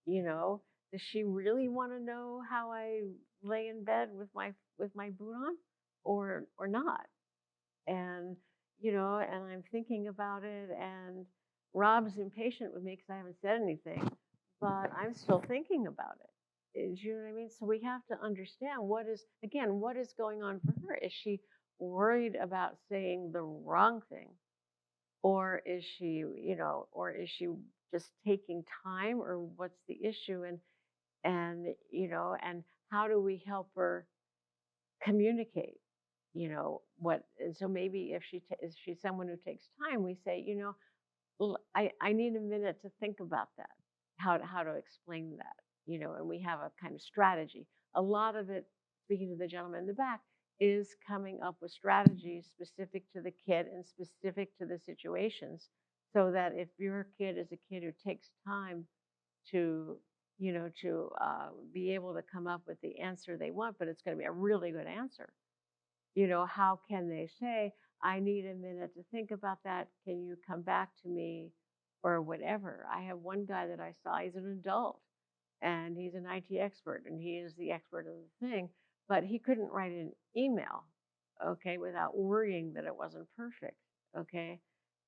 You know, does she really want to know how I lay in bed with my boot on, or not? And and I'm thinking about it, and Rob's impatient with me because I haven't said anything, but I'm still thinking about it. Do you know what I mean? So we have to understand what is going on for her. Is she worried about saying the wrong thing, or is she, just taking time, or what's the issue? And how do we help her communicate? And so maybe if she's someone who takes time, we say, I need a minute to think about that, how to explain that, and we have a kind of strategy. A lot of it, speaking to the gentleman in the back, is coming up with strategies specific to the kid and specific to the situations, so that if your kid is a kid who takes time to be able to come up with the answer they want, but it's going to be a really good answer, how can they say, I need a minute to think about that. Can you come back to me, or whatever? I have one guy that I saw, he's an adult and he's an IT expert, and he is the expert of the thing, but he couldn't write an email, okay, without worrying that it wasn't perfect, okay?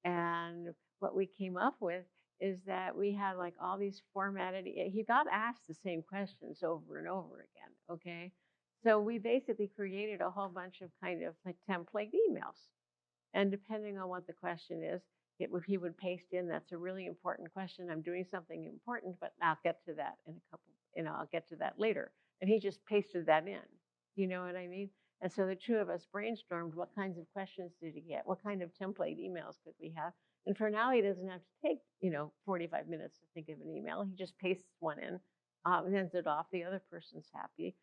And what we came up with is that we had like all these formatted, he got asked the same questions over and over again, okay? So we basically created a whole bunch of kind of like template emails. And depending on what the question is, he would paste in, that's a really important question. I'm doing something important, but I'll get to that in a couple, I'll get to that later. And he just pasted that in. You know what I mean? And so the two of us brainstormed, what kinds of questions did he get? What kind of template emails could we have? And for now, he doesn't have to take, 45 minutes to think of an email. He just pastes one in, sends it off. The other person's happy.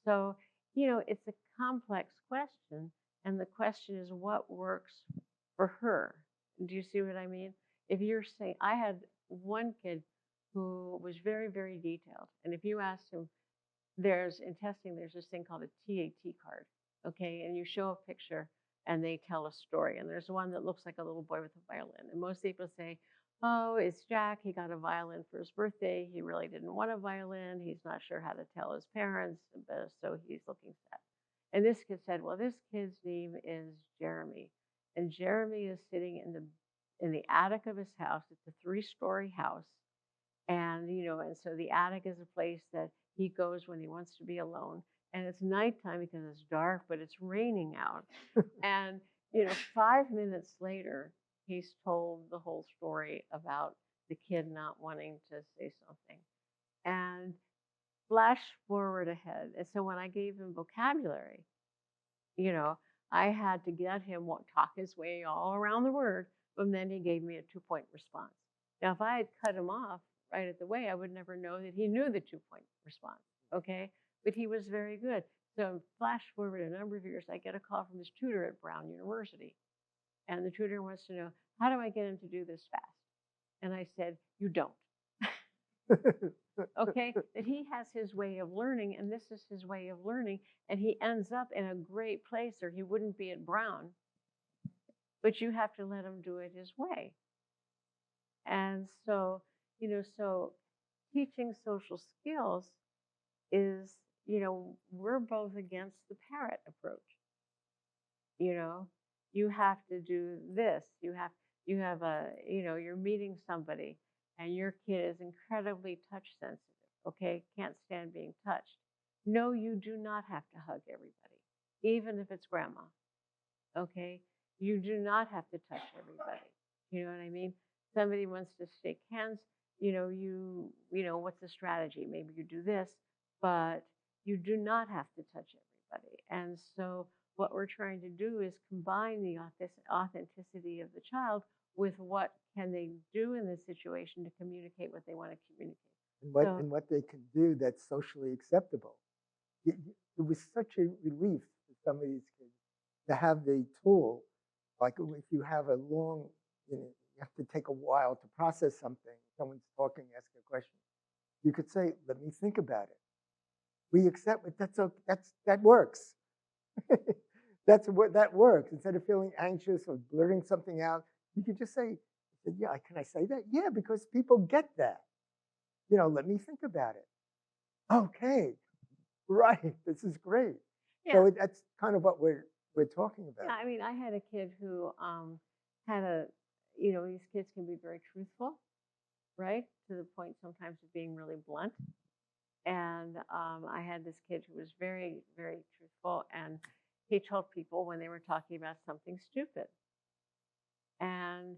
So, it's a complex question. And the question is, what works for her? Do you see what I mean? If you're saying, I had one kid who was very, very detailed. And if you asked him, in testing, there's this thing called a TAT card, okay? And you show a picture and they tell a story. And there's one that looks like a little boy with a violin. And most people say, oh, it's Jack. He got a violin for his birthday. He really didn't want a violin. He's not sure how to tell his parents, so he's looking sad. And this kid said, well, this kid's name is Jeremy. And Jeremy is sitting in the attic of his house. It's a 3-story house. And, and so the attic is a place that he goes when he wants to be alone. And it's nighttime because it's dark, but it's raining out. And, 5 minutes later, he's told the whole story about the kid not wanting to say something. And flash forward ahead. And so when I gave him vocabulary, I had to get him talk his way all around the word, but then he gave me a 2-point response. Now, if I had cut him off right at the way, I would never know that he knew the 2-point response, okay? But he was very good. So flash forward a number of years, I get a call from his tutor at Brown University. And the tutor wants to know, how do I get him to do this fast? And I said, you don't. Okay, that he has his way of learning, and this is his way of learning, and he ends up in a great place, or he wouldn't be at Brown. But you have to let him do it his way. And so, so teaching social skills is, we're both against the parrot approach. You have to do this. You have you're meeting somebody and your kid is incredibly touch sensitive, okay? Can't stand being touched. No, you do not have to hug everybody, even if it's grandma, okay? You do not have to touch everybody. You know what I mean? Somebody wants to shake hands, what's the strategy? Maybe you do this, but you do not have to touch everybody. And so what we're trying to do is combine the authenticity of the child with what can they do in this situation to communicate what they want to communicate. And what they can do that's socially acceptable. it was such a relief for some of these kids to have the tool. Like if you have a long, you have to take a while to process something. Someone's talking, ask a question. You could say, "Let me think about it." We accept it. That works. That works. Instead of feeling anxious or blurting something out, you could just say, "Yeah, can I say that?" Yeah, because people get that. Let me think about it. Okay, right. This is great. Yeah. So that's kind of what we're talking about. Yeah, I mean, I had a kid who had these kids can be very truthful, right? To the point sometimes of being really blunt. And I had this kid who was very, very truthful, and he told people when they were talking about something stupid. And,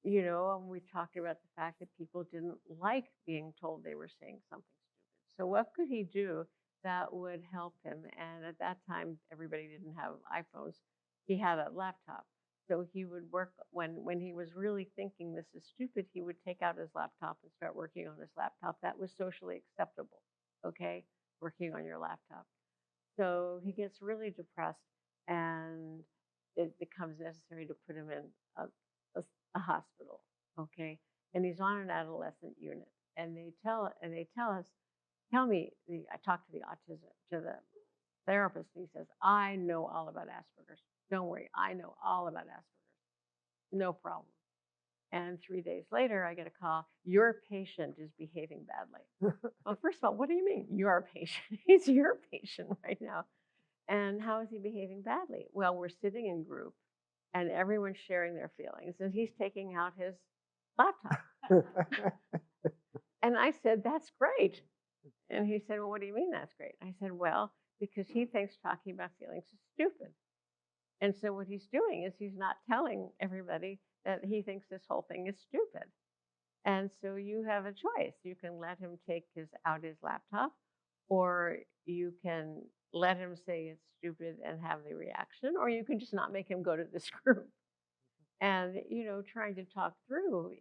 we talked about the fact that people didn't like being told they were saying something stupid. So what could he do that would help him? And at that time, everybody didn't have iPhones. He had a laptop. So he would work when he was really thinking this is stupid, he would take out his laptop and start working on his laptop. That was socially acceptable, okay? Working on your laptop. So he gets really depressed, and it becomes necessary to put him in a hospital, okay? And he's on an adolescent unit, and they tell us, I talked to the therapist, and he says, "I know all about Asperger's. Don't worry, I know all about Asperger's. No problem." And 3 days later, I get a call, "Your patient is behaving badly." Well, first of all, what do you mean, your patient? He's your patient right now. And how is he behaving badly? Well, we're sitting in group, and everyone's sharing their feelings, and he's taking out his laptop. And I said, "That's great." And he said, "Well, what do you mean that's great?" I said, "Well, because he thinks talking about feelings is stupid. And so what he's doing is he's not telling everybody that he thinks this whole thing is stupid. And so you have a choice. You can let him take out his laptop, or you can let him say it's stupid and have the reaction, or you can just not make him go to this group." And, trying to talk through,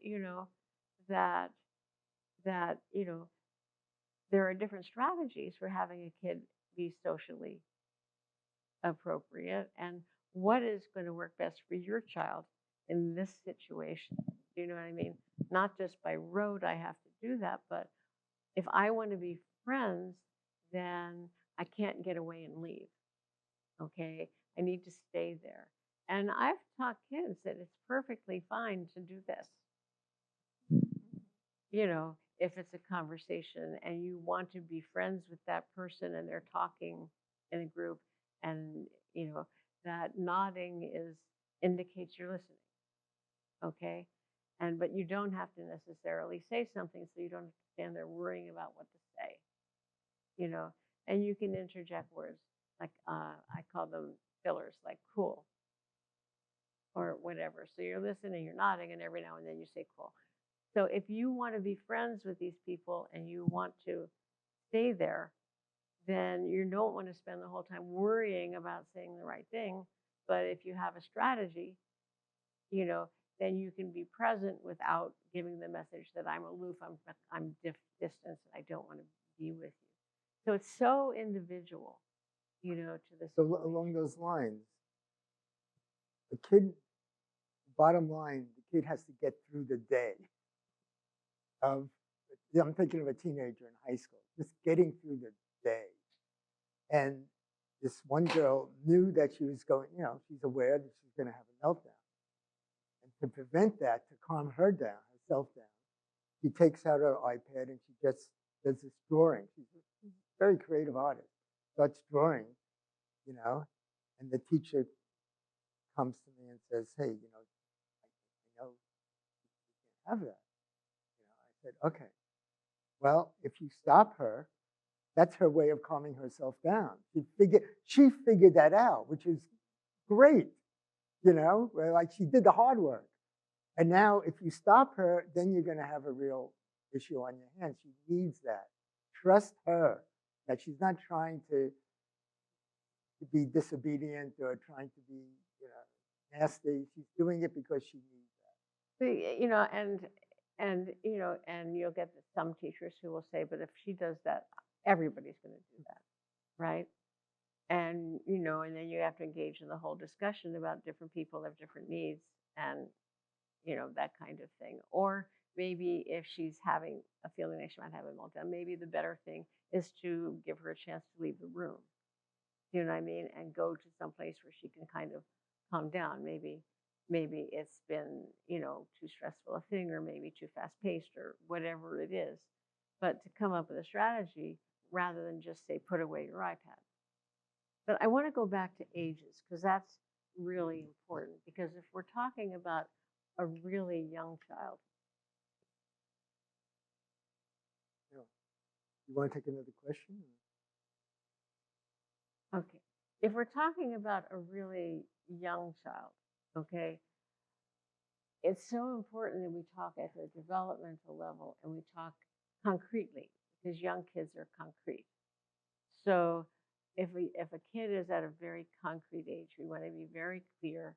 that, there are different strategies for having a kid be socially appropriate, and what is going to work best for your child in this situation. Do you know what I mean? Not just by rote, I have to do that, but if I want to be friends, then I can't get away and leave. Okay? I need to stay there. And I've taught kids that it's perfectly fine to do this. If it's a conversation and you want to be friends with that person and they're talking in a group, and that nodding indicates you're listening. Okay? But you don't have to necessarily say something, so you don't have to stand there worrying about what to say. And you can interject words like I call them fillers, like cool or whatever. So you're listening, you're nodding, and every now and then you say cool. So if you want to be friends with these people and you want to stay there, then you don't want to spend the whole time worrying about saying the right thing. But if you have a strategy, then you can be present without giving the message that I'm aloof, I'm distant, I don't want to be with you. So it's so individual, to this. So along those lines, the kid, bottom line, the kid has to get through the day I'm thinking of a teenager in high school, just getting through the day. And this one girl knew that she was going, she's aware that she's going to have a meltdown. And to prevent that, to calm her down, herself down, she takes out her iPad and she just does this drawing. She's a very creative artist, starts drawing, and the teacher comes to me and says, "Hey, I know you can't have that." I said, "Okay, well, if you stop her, that's her way of calming herself down. She figured that out, which is great, like she did the hard work. And now if you stop her, then you're going to have a real issue on your hands. She needs that. Trust her that she's not trying to be disobedient or trying to be, nasty. She's doing it because she needs that." And you'll get some teachers who will say, "But if she does that, everybody's going to do that." right? And, and then you have to engage in the whole discussion about different people have different needs and, that kind of thing. Or maybe if she's having a feeling that she might have a meltdown, maybe the better thing is to give her a chance to leave the room. You know what I mean? And go to some place where she can kind of calm down. Maybe it's been, too stressful a thing, or maybe too fast paced, or whatever it is. But to come up with a strategy rather than just say, put away your iPad. But I want to go back to ages, because that's really important. Because if we're talking about a really young child, Yeah. You want to take another question? okay, if we're talking about a really young child, okay, it's so important that we talk at the developmental level and we talk concretely, because young kids are concrete. So if a kid is at a very concrete age, we want to be very clear,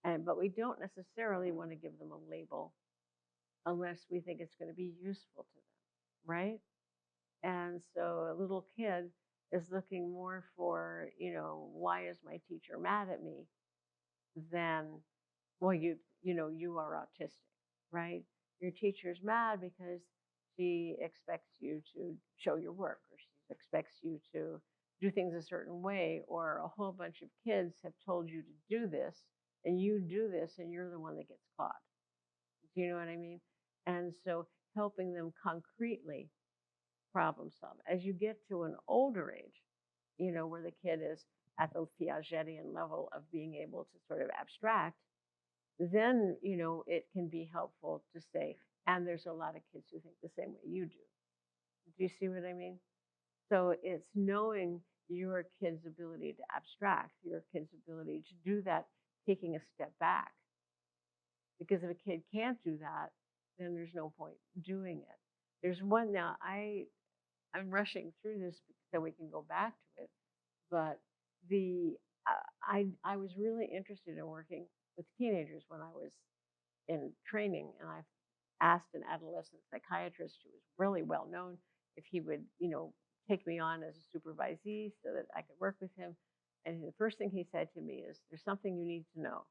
but we don't necessarily want to give them a label unless we think it's going to be useful to them, right? And so a little kid is looking more for, why is my teacher mad at me, than, well, you are autistic, right? Your teacher's mad because she expects you to show your work, or she expects you to do things a certain way, or a whole bunch of kids have told you to do this, and you do this, and you're the one that gets caught. Do you know what I mean? And so helping them concretely problem solve. As you get to an older age, where the kid is at the Piagetian level of being able to sort of abstract, then, it can be helpful to say, and there's a lot of kids who think the same way you do. Do you see what I mean? So it's knowing your kid's ability to abstract, your kid's ability to do that, taking a step back. Because if a kid can't do that, then there's no point doing it. There's one now, I'm rushing through this so we can go back to it, but I was really interested in working with teenagers when I was in training, and I asked an adolescent psychiatrist who was really well known if he would, take me on as a supervisee so that I could work with him. And the first thing he said to me is, there's something you need to know.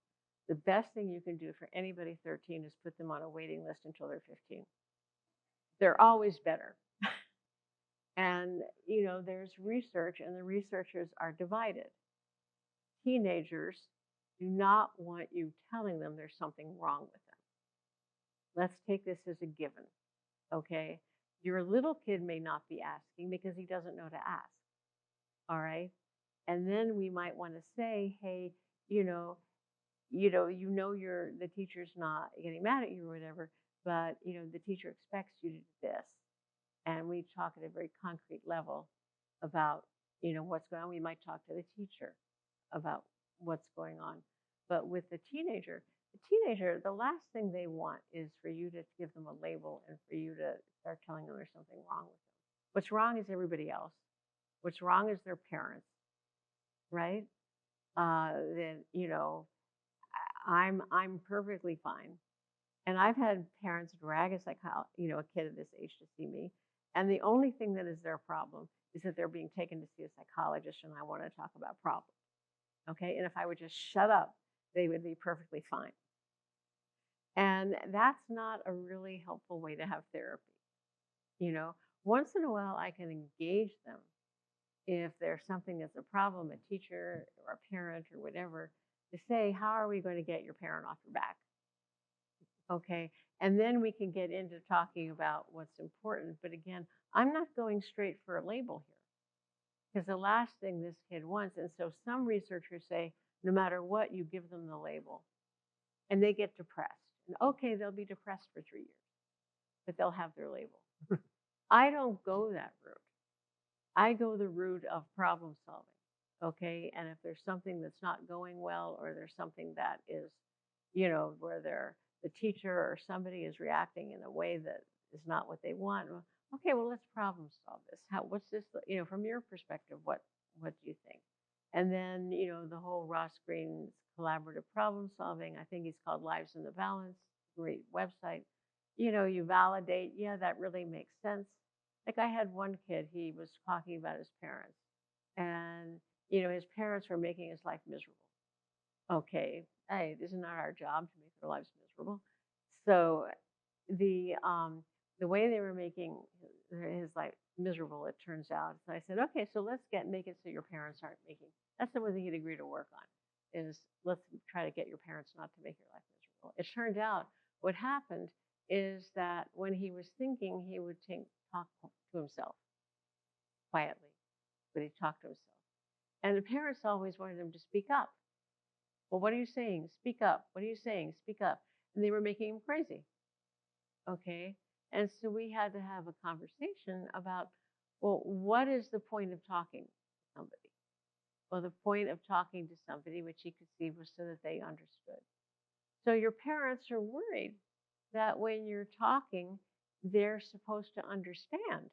The best thing you can do for anybody 13 is put them on a waiting list until they're 15. They're always better. And, there's research, and the researchers are divided. Teenagers do not want you telling them there's something wrong with them. Let's take this as a given, okay? Your little kid may not be asking because he doesn't know to ask, all right? And then we might want to say, hey, the teacher's not getting mad at you or whatever, but, the teacher expects you to do this. And we talk at a very concrete level about, what's going on. We might talk to the teacher about what's going on. But with the teenager, the last thing they want is for you to give them a label and for you to start telling them there's something wrong with them. What's wrong is everybody else. What's wrong is their parents, right? Then, I'm perfectly fine. And I've had parents drag a kid of this age to see me. And the only thing that is their problem is that they're being taken to see a psychologist, and I want to talk about problems. Okay. And if I would just shut up, they would be perfectly fine. And that's not a really helpful way to have therapy. Once in a while, I can engage them if there's something that's a problem, a teacher or a parent or whatever, to say, how are we going to get your parent off your back? Okay. And then we can get into talking about what's important. But again, I'm not going straight for a label here, because the last thing this kid wants, and so some researchers say, no matter what, you give them the label and they get depressed. And okay, they'll be depressed for 3 years, but they'll have their label. I don't go that route. I go the route of problem solving. Okay. And if there's something that's not going well, or there's something that is, where the teacher or somebody is reacting in a way that is not what they want. Okay, well, let's problem solve this. What's this, from your perspective, what do you think? And then, the whole Ross Green's collaborative problem solving, I think he's called Lives in the Balance, great website. You validate, yeah, that really makes sense. Like I had one kid, he was talking about his parents, And, his parents were making his life miserable. Okay, hey, this is not our job to make their lives miserable. So the way they were making his life miserable, it turns out. So I said, okay, so let's make it so your parents aren't making. That's the one thing he'd agree to work on. Is let's try to get your parents not to make your life miserable. It turned out what happened is that when he was thinking, he would talk to himself quietly, but he'd talk to himself. And the parents always wanted him to speak up. Well, what are you saying? Speak up. What are you saying? Speak up. And they were making him crazy. Okay. And so we had to have a conversation about, well, what is the point of talking to somebody? Well, the point of talking to somebody, which he could see, was so that they understood. So your parents are worried that when you're talking, they're supposed to understand.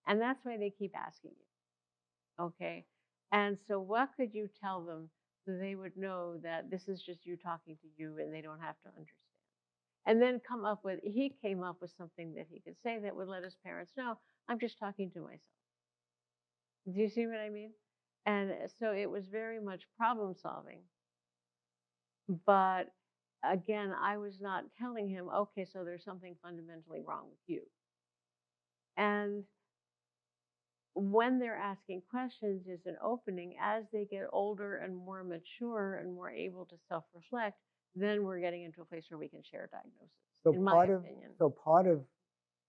And that's why they keep asking you. Okay. And so what could you tell them so they would know that this is just you talking to you and they don't have to understand? And then he came up with something that he could say that would let his parents know, I'm just talking to myself. Do you see what I mean? And so it was very much problem solving. But again, I was not telling him, okay, so there's something fundamentally wrong with you. And when they're asking questions is an opening. As they get older and more mature and more able to self-reflect, then we're getting into a place where we can share diagnosis, So in my opinion. part of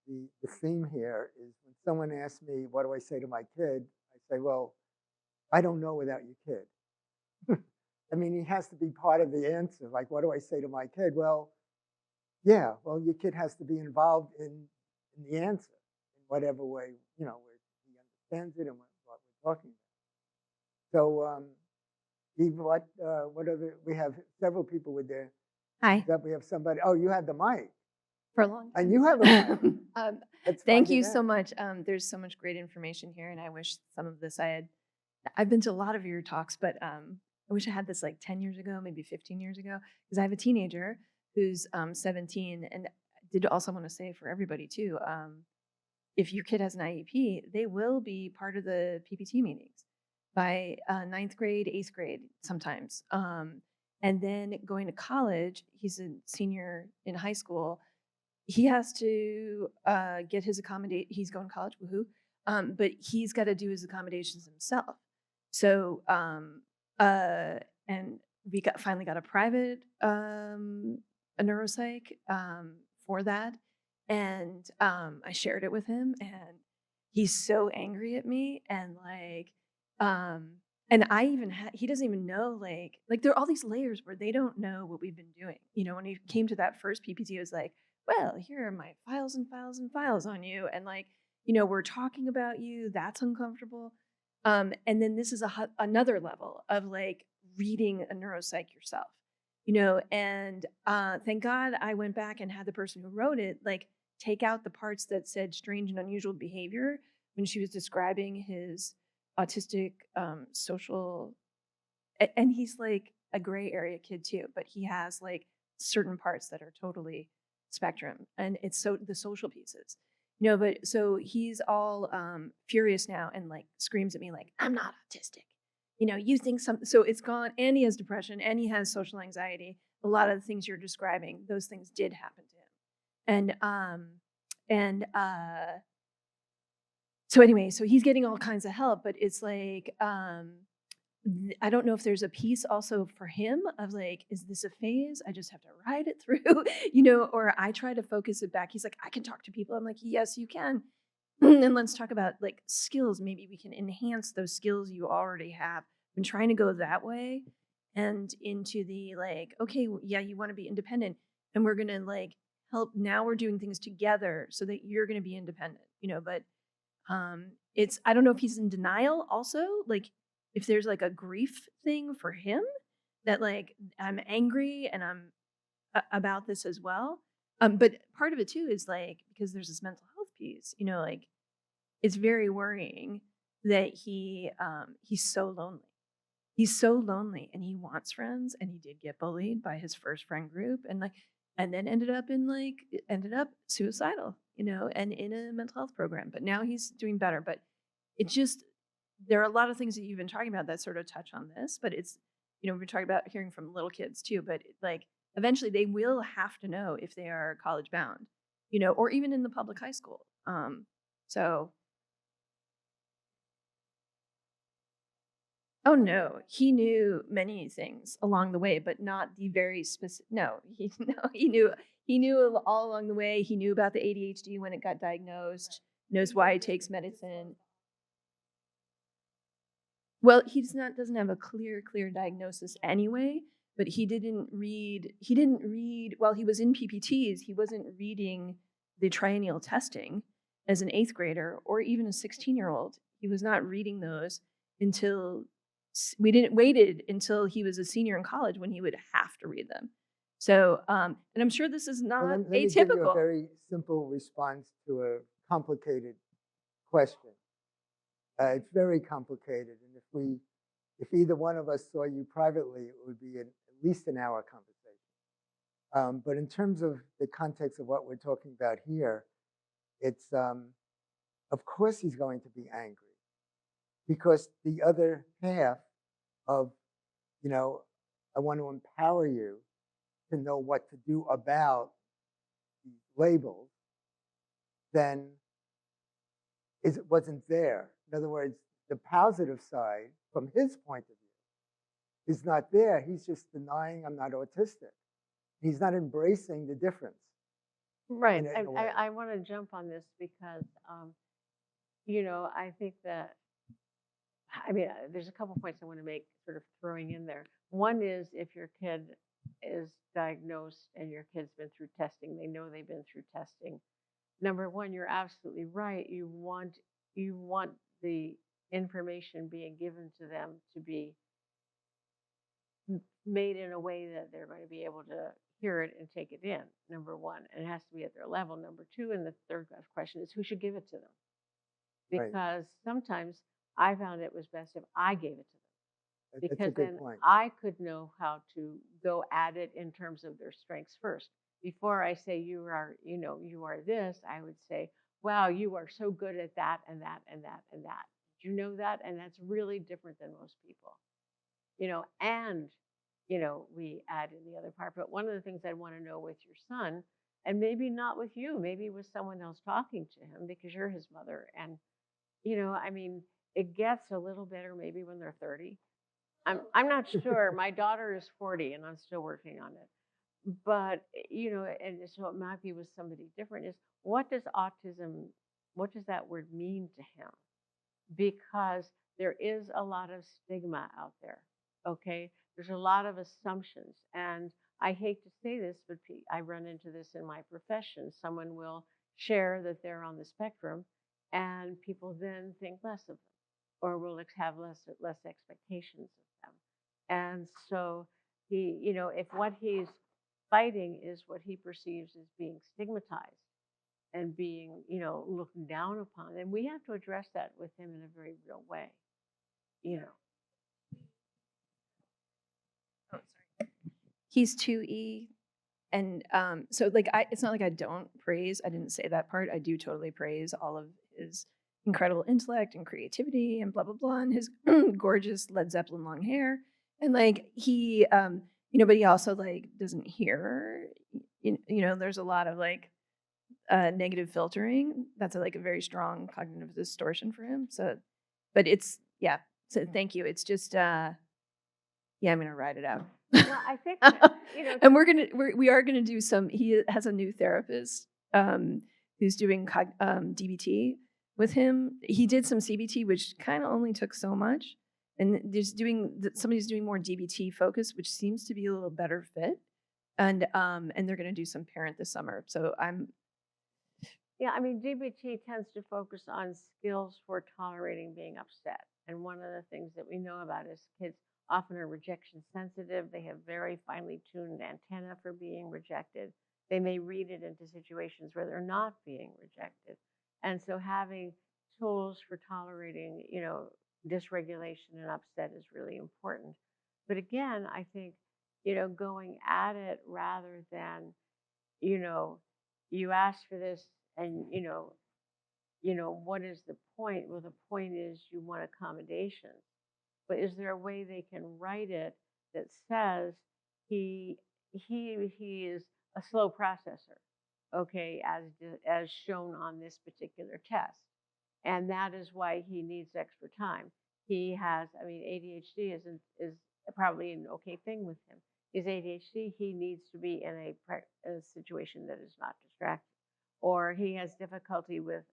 the theme here is when someone asks me, what do I say to my kid? I say, well, I don't know without your kid. I mean, he has to be part of the answer. Like, what do I say to my kid? Well, yeah, well, your kid has to be involved in the answer in whatever way, where he understands it and what we're talking about. So, Eve, what other, we have several people with their, Hi. that we have somebody, oh, you had the mic. For a long time. And you have a mic. Let's Thank find it you out. so much. There's so much great information here, and I wish some of this I've been to a lot of your talks, but I wish I had this like 10 years ago, maybe 15 years ago, because I have a teenager who's 17, and I did also want to say for everybody too, if your kid has an IEP, they will be part of the PPT meetings by 9th grade, 8th grade sometimes. And then going to college, he's a senior in high school. He has to get his he's going to college, woohoo. But he's got to do his accommodations himself. So, and we finally got a private a neuropsych for that. And I shared it with him, and he's so angry at me, and like, and I even he doesn't even know, like there are all these layers where they don't know what we've been doing. When he came to that first PPT, it was like, well, here are my files and files and files on you, and like, we're talking about you. That's uncomfortable. And then this is another level of like reading a neuropsych yourself, and thank God I went back and had the person who wrote it like take out the parts that said strange and unusual behavior when she was describing his autistic social, and he's like a gray area kid too, but he has like certain parts that are totally spectrum, and it's so the social pieces, but so he's all furious now and like screams at me like, I'm not autistic, you think something. So it's gone, and he has depression, and he has social anxiety. A lot of the things you're describing, those things did happen to him. And so anyway, so he's getting all kinds of help, but it's like, I don't know if there's a piece also for him of like, is this a phase? I just have to ride it through, or I try to focus it back. He's like, I can talk to people. I'm like, yes, you can. And let's talk about like skills. Maybe we can enhance those skills you already have. I've been trying to go that way and into the like, okay, yeah, you want to be independent, and we're going to like help. Now we're doing things together so that you're going to be independent, but it's, I don't know if he's in denial also, like if there's like a grief thing for him that like I'm angry and I'm about this as well. But part of it too is like, because there's this mental health piece, like it's very worrying that he's so lonely. He's so lonely, and he wants friends, and he did get bullied by his first friend group, and like, and then ended up suicidal, and in a mental health program. But now he's doing better. But it just, there are a lot of things that you've been talking about that sort of touch on this, but it's, we've been talking about hearing from little kids too, but like eventually they will have to know if they are college bound, or even in the public high school. So, oh no, he knew many things along the way, but not the very specific. No, he knew all along the way. He knew about the ADHD when it got diagnosed, knows why he takes medicine. Well, doesn't have a clear diagnosis anyway, but he didn't read while he was in PPTs, he wasn't reading the triennial testing as an 8th grader or even a 16-year-old. He was not reading those until waited until he was a senior in college when he would have to read them. So, and I'm sure this is not Well, let me give you a atypical. very simple response to a complicated question. It's very complicated, and if either one of us saw you privately, it would be at least an hour conversation. But in terms of the context of what we're talking about here, it's of course he's going to be angry, because the other half of, I want to empower you to know what to do about these labels, then it wasn't there. In other words, the positive side, from his point of view, is not there. He's just denying I'm not autistic. He's not embracing the difference. Right. in a way. I want to jump on this because, I think that, there's a couple points I want to make sort of throwing in there. One is if your kid is diagnosed and your kid's been through testing, they know they've been through testing. Number one, you're absolutely right. You want the information being given to them to be made in a way that they're going to be able to hear it and take it in, number one. And it has to be at their level. Number two, and the third question is who should give it to them? Because sometimes I found it was best if I gave it to them. That's a Because good then point. I could know how to go at it in terms of their strengths first. Before I say you are this, I would say, wow, you are so good at that and that and that and that. Did you know that? And that's really different than most people. And we add in the other part. But one of the things I'd want to know with your son, and maybe not with you, maybe with someone else talking to him because you're his mother. And, it gets a little better maybe when they're 30. I'm not sure. My daughter is 40 and I'm still working on it. But, and so it might be with somebody different is what does that word mean to him? Because there is a lot of stigma out there. Okay. There's a lot of assumptions. And I hate to say this, but I run into this in my profession. Someone will share that they're on the spectrum and people then think less of them or will have less expectations of them. And so if what he's fighting is what he perceives as being stigmatized and being, looked down upon, then we have to address that with him in a very real way, Oh, sorry. He's 2E. And so it's not like I don't praise, I didn't say that part. I do totally praise all of his incredible intellect and creativity and blah, blah, blah, and his gorgeous Led Zeppelin long hair. And he, but he also doesn't hear, there's a lot of negative filtering. That's a very strong cognitive distortion for him. So, but so thank you. It's just, I'm going to ride it out. Well, I think that, and we are gonna do some. He has a new therapist who's doing DBT with him. He did some CBT, which kind of only took so much, and somebody's doing more DBT focus, which seems to be a little better fit. And they're gonna do some parent this summer. So DBT tends to focus on skills for tolerating being upset, and one of the things that we know about is kids often are rejection sensitive. They have very finely tuned antenna for being rejected. They may read it into situations where they're not being rejected. And so having tools for tolerating, dysregulation and upset is really important. But again, I think, going at it rather than, you asked for this and, what is the point? Well, the point is you want accommodations. But is there a way they can write it that says he is a slow processor, okay, as shown on this particular test, and that is why he needs extra time. He has, I mean, ADHD is probably an okay thing with him. His ADHD, he needs to be in a situation that is not distracting, or he has difficulty with,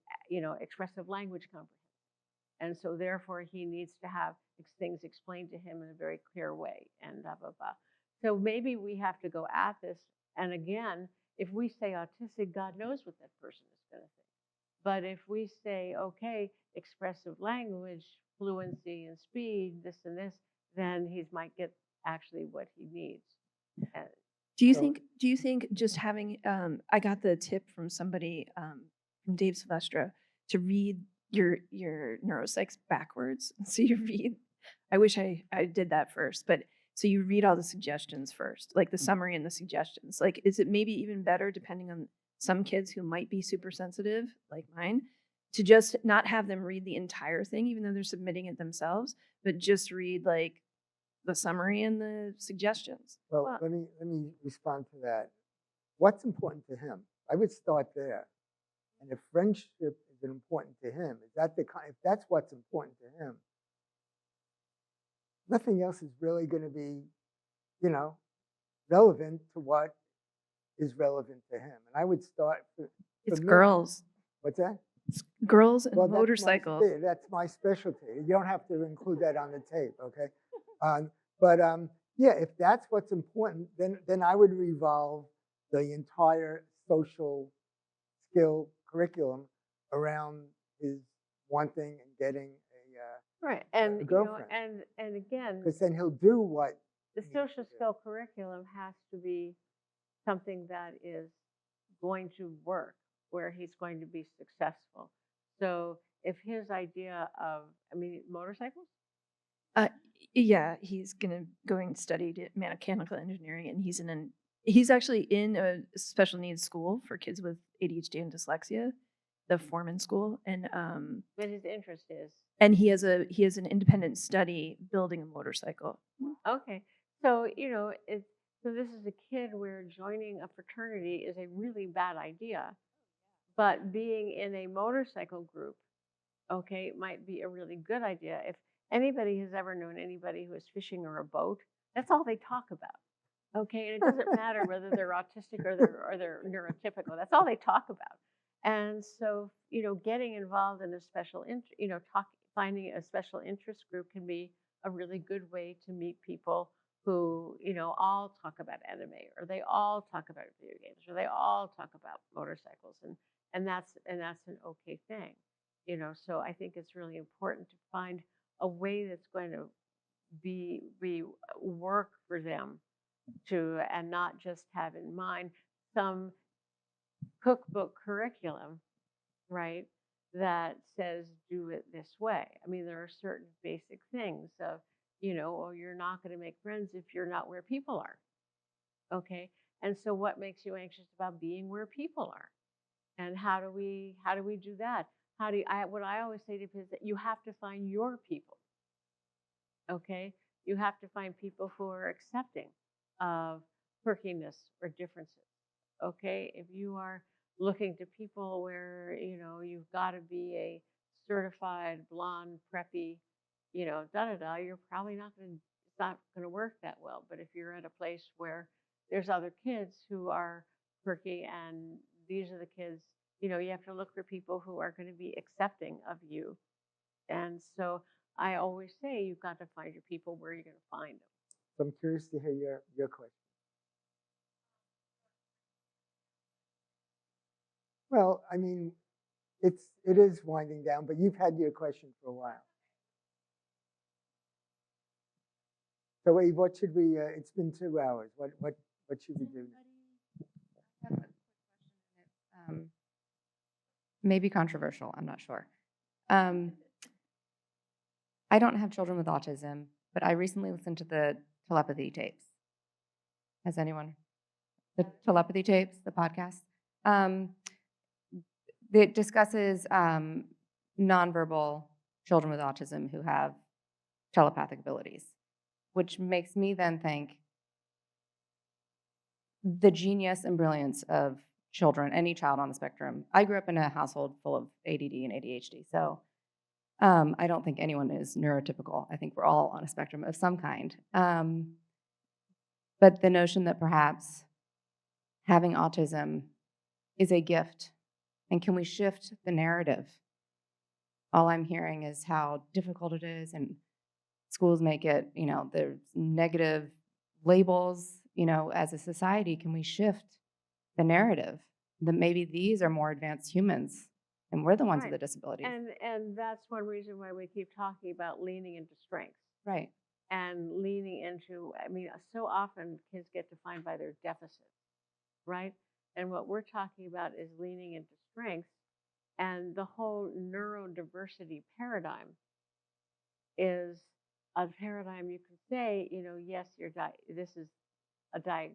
expressive language comprehension. And so therefore he needs to have things explained to him in a very clear way and blah, blah, blah. So maybe we have to go at this. And again, if we say autistic, God knows what that person is going to think. But if we say, okay, expressive language, fluency and speed, this and this, then he might get actually what he needs. And Do you So- think just having I got the tip from somebody from Dave Silvestra to read your neuropsychs backwards. So you read, I wish I did that first, but so you read all the suggestions first, like the summary and the suggestions. Like, is it maybe even better, depending on some kids who might be super sensitive, like mine, to just not have them read the entire thing, even though they're submitting it themselves, but just read like the summary and the suggestions? Well, Well- let me respond to that. What's important to him? I would start there. And if friendship is important to him, if that's what's important to him, nothing else is really going to be, relevant to what is relevant to him. And I would start. It's me- girls. What's that? It's girls and Well, that's my motorcycles. That's my specialty. You don't have to include that on the tape, okay? Yeah, if that's what's important, then I would revolve the entire social skill curriculum around his wanting and getting right, and girlfriend. and again, because then he'll do what the he needs to social do. skill curriculum has to be something that is going to work, where he's going to be successful. So if his idea of, motorcycles? Yeah, he's going to study mechanical engineering, and he's actually in a special needs school for kids with ADHD and dyslexia, the Foreman School, and But his interest is. he has an independent study building a motorcycle. Okay, so so this is a kid where joining a fraternity is a really bad idea, but being in a motorcycle group, okay, might be a really good idea. If anybody has ever known anybody who is fishing or a boat, that's all they talk about. Okay, and it doesn't matter whether they're autistic or they're neurotypical. That's all they talk about. And so, getting involved in a special finding a special interest group can be a really good way to meet people who, all talk about anime, or they all talk about video games, or they all talk about motorcycles, and that's an okay thing. So I think it's really important to find a way that's going to be work for them and not just have in mind some cookbook curriculum, right, that says do it this way. There are certain basic things of, you're not going to make friends if you're not where people are. Okay. And so what makes you anxious about being where people are? And how do we do that? What I always say to people is that you have to find your people. Okay? You have to find people who are accepting of quirkiness or differences. Okay? If you are looking to people where, you've got to be a certified blonde, preppy, you're probably it's not going to work that well. But if you're at a place where there's other kids who are quirky, and these are the kids, you have to look for people who are going to be accepting of you. And so I always say you've got to find your people where you're going to find them. So I'm curious to hear your question. Well, it is winding down, but you've had your question for a while. So Eve, what should we? It's been 2 hours. What should we do? I have a quick question. Maybe controversial, I'm not sure. I don't have children with autism, but I recently listened to the telepathy tapes. Has anyone? The telepathy tapes, the podcast. It discusses nonverbal children with autism who have telepathic abilities, which makes me then think the genius and brilliance of children, any child on the spectrum. I grew up in a household full of ADD and ADHD, so I don't think anyone is neurotypical. I think we're all on a spectrum of some kind. But the notion that perhaps having autism is a gift, and can we shift the narrative? All I'm hearing is how difficult it is, and schools make it, there's negative labels, as a society. Can we shift the narrative that maybe these are more advanced humans and we're the ones with Right. the disabilities? And that's one reason why we keep talking about leaning into strengths Right. and leaning into, I mean, so often kids get defined by their deficits, right? And what we're talking about is leaning into strengths, and the whole neurodiversity paradigm is a paradigm you can say, yes, this is a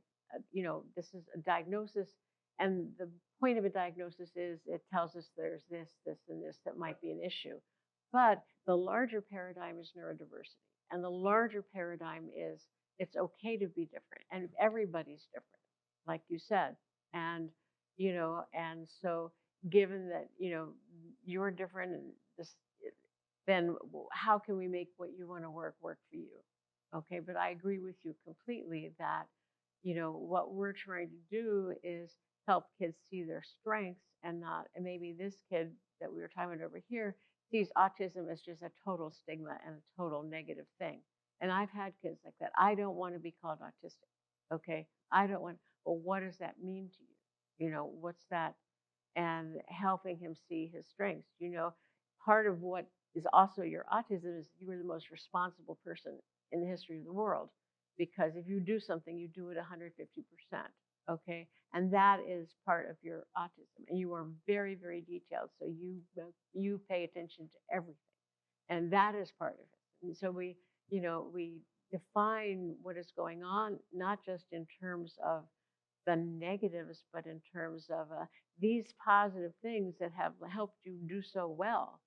this is a diagnosis, and the point of a diagnosis is it tells us there's this, and this that might be an issue. But the larger paradigm is neurodiversity, and the larger paradigm is it's okay to be different, and everybody's different, like you said, and and so given that you're different and this, then how can we make what you want to work for you? Okay, but I agree with you completely that what we're trying to do is help kids see their strengths and not, and maybe this kid that we were talking about over here sees autism as just a total stigma and a total negative thing. And I've had kids like that. I don't want to be called autistic. Okay, I don't want. Well, what does that mean to you? What's that? And helping him see his strengths. Part of what is also your autism is you are the most responsible person in the history of the world, because if you do something, you do it 150%. Okay, and that is part of your autism, and you are very, very detailed. So you pay attention to everything, and that is part of it. And so we define what is going on, not just in terms of the negatives, but in terms of these positive things that have helped you do so well.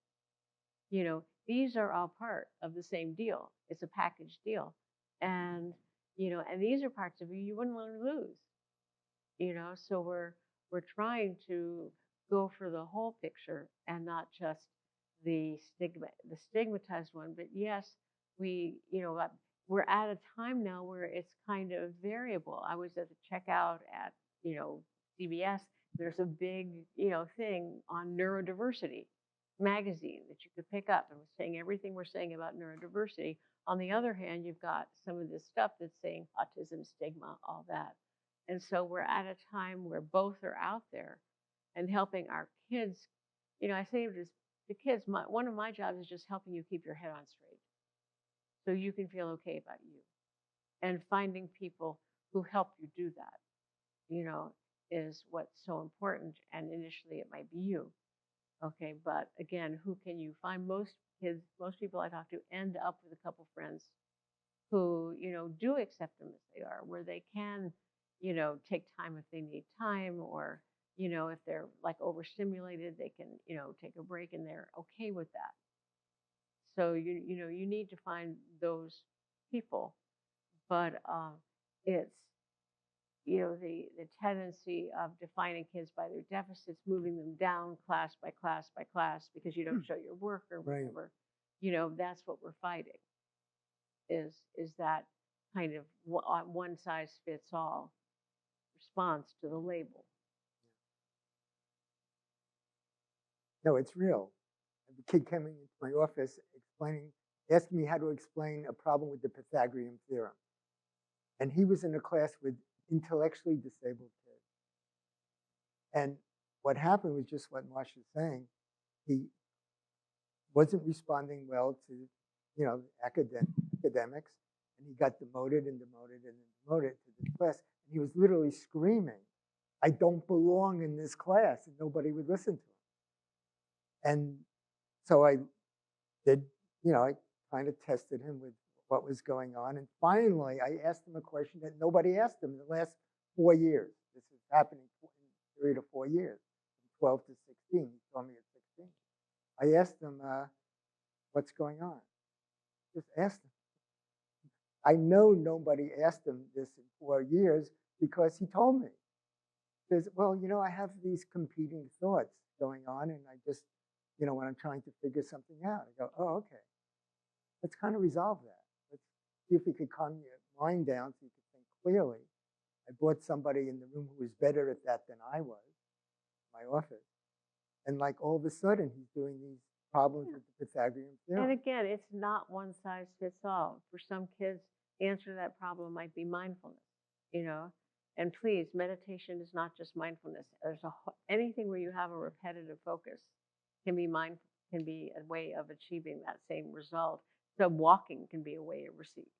These are all part of the same deal. It's a package deal. And, and these are parts of you wouldn't want to lose, so we're trying to go for the whole picture and not just the stigmatized one. But yes, we're at a time now where it's kind of variable. I was at the checkout at, CVS. There's a big, thing on neurodiversity magazine that you could pick up, and was saying everything we're saying about neurodiversity. On the other hand, you've got some of this stuff that's saying autism, stigma, all that. And so we're at a time where both are out there and helping our kids. I say to the kids, one of my jobs is just helping you keep your head on straight so you can feel okay about you, and finding people who help you do that, is what's so important. And initially it might be you. Okay, but again, who can you find? Most people I talk to end up with a couple friends who, do accept them as they are, where they can, take time if they need time, or, if they're like overstimulated, they can, take a break, and they're okay with that. So you need to find those people, but it's the tendency of defining kids by their deficits, moving them down class by class by class because you don't show your work or Right. whatever. That's what we're fighting. Is that kind of one size fits all response to the label? No, it's real. The kid coming into my office asking me how to explain a problem with the Pythagorean theorem. And he was in a class with intellectually disabled kids. And what happened was just what Marcia's saying. He wasn't responding well to, academics, and he got demoted and demoted and demoted to this class. And he was literally screaming, "I don't belong in this class," and nobody would listen to him. And so I did, I kind of tested him with what was going on. And finally, I asked him a question that nobody asked him in the last 4 years. This is happening in 3 to 4 years, 12 to 16. He told me at 16. I asked him, what's going on? Just asked him. I know nobody asked him this in 4 years because he told me. He says, well, you know, I have these competing thoughts going on, and I just, you know, when I'm trying to figure something out, I go, oh, okay. Let's kind of resolve that. Let's see if we could calm your mind down so you could think clearly. I brought somebody in the room who was better at that than I was, my office. And like all of a sudden, he's doing these problems with the Pythagorean theorem. And again, it's not one size fits all. For some kids, the answer to that problem might be mindfulness, you know. And please, meditation is not just mindfulness. There's anything where you have a repetitive focus can be a way of achieving that same result. So walking can be a way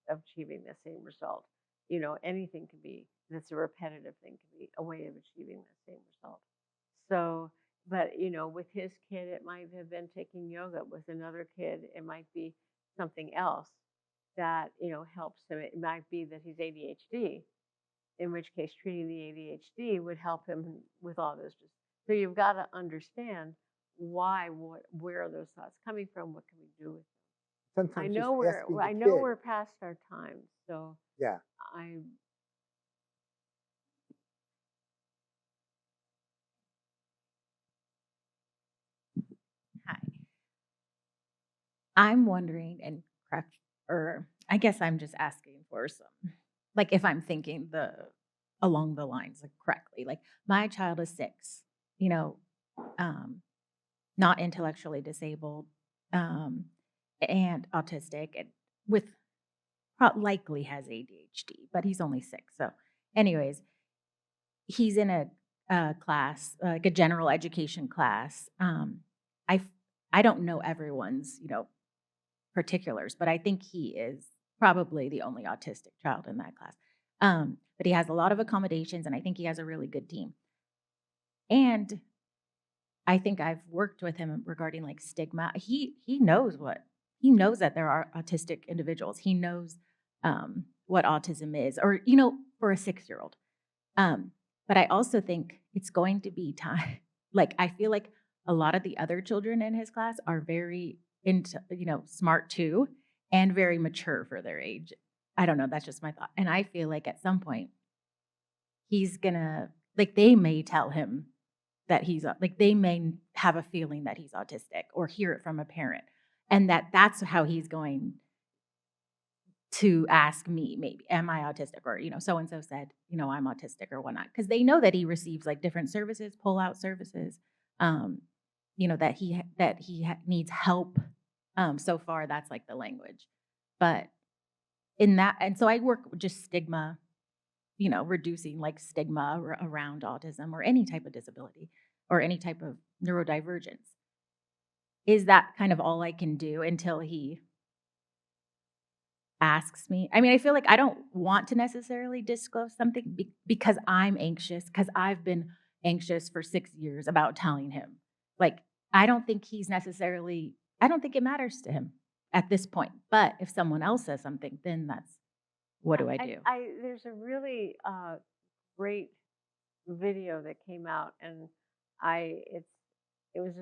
of achieving the same result. You know, anything can be that's a repetitive thing can be a way of achieving the same result. So, but you know, with his kid, it might have been taking yoga. With another kid, it might be something else that, you know, helps him. It might be that he's ADHD, in which case treating the ADHD would help him with all those. So you've got to understand why, where are those thoughts coming from? What can we do with them? Sometimes I know we're past our time, so yeah. Hi. I'm wondering, and correct, or I guess I'm just asking for some, like if I'm thinking along the lines like correctly. Like my child is 6, you know, not intellectually disabled, and autistic, and likely has ADHD, but he's only 6. So, anyways, he's in a class, like a general education class. I don't know everyone's, you know, particulars, but I think he is probably the only autistic child in that class. But he has a lot of accommodations, and I think he has a really good team. And I think I've worked with him regarding like stigma. He knows that there are autistic individuals. He knows what autism is, or you know, for a 6-year-old. But I also think it's going to be time. Like I feel like a lot of the other children in his class are very smart too, and very mature for their age. I don't know. That's just my thought. And I feel like at some point he's gonna, like, they may tell him that he's like, they may have a feeling that he's autistic or hear it from a parent, and that's how he's going to ask me, maybe, am I autistic? Or, you know, so and so said, you know, I'm autistic or whatnot, because they know that he receives like different services, pull-out services, you know, that he needs help. So far, that's like the language, but and so I work with just stigma, you know, reducing like stigma around autism or any type of disability or any type of neurodivergence. Is that kind of all I can do until he asks me? I mean, I feel like I don't want to necessarily disclose something because I'm anxious, because I've been anxious for 6 years about telling him. Like, I don't think it matters to him at this point. But if someone else says something, then what do I do? There's a really great video that came out, and it was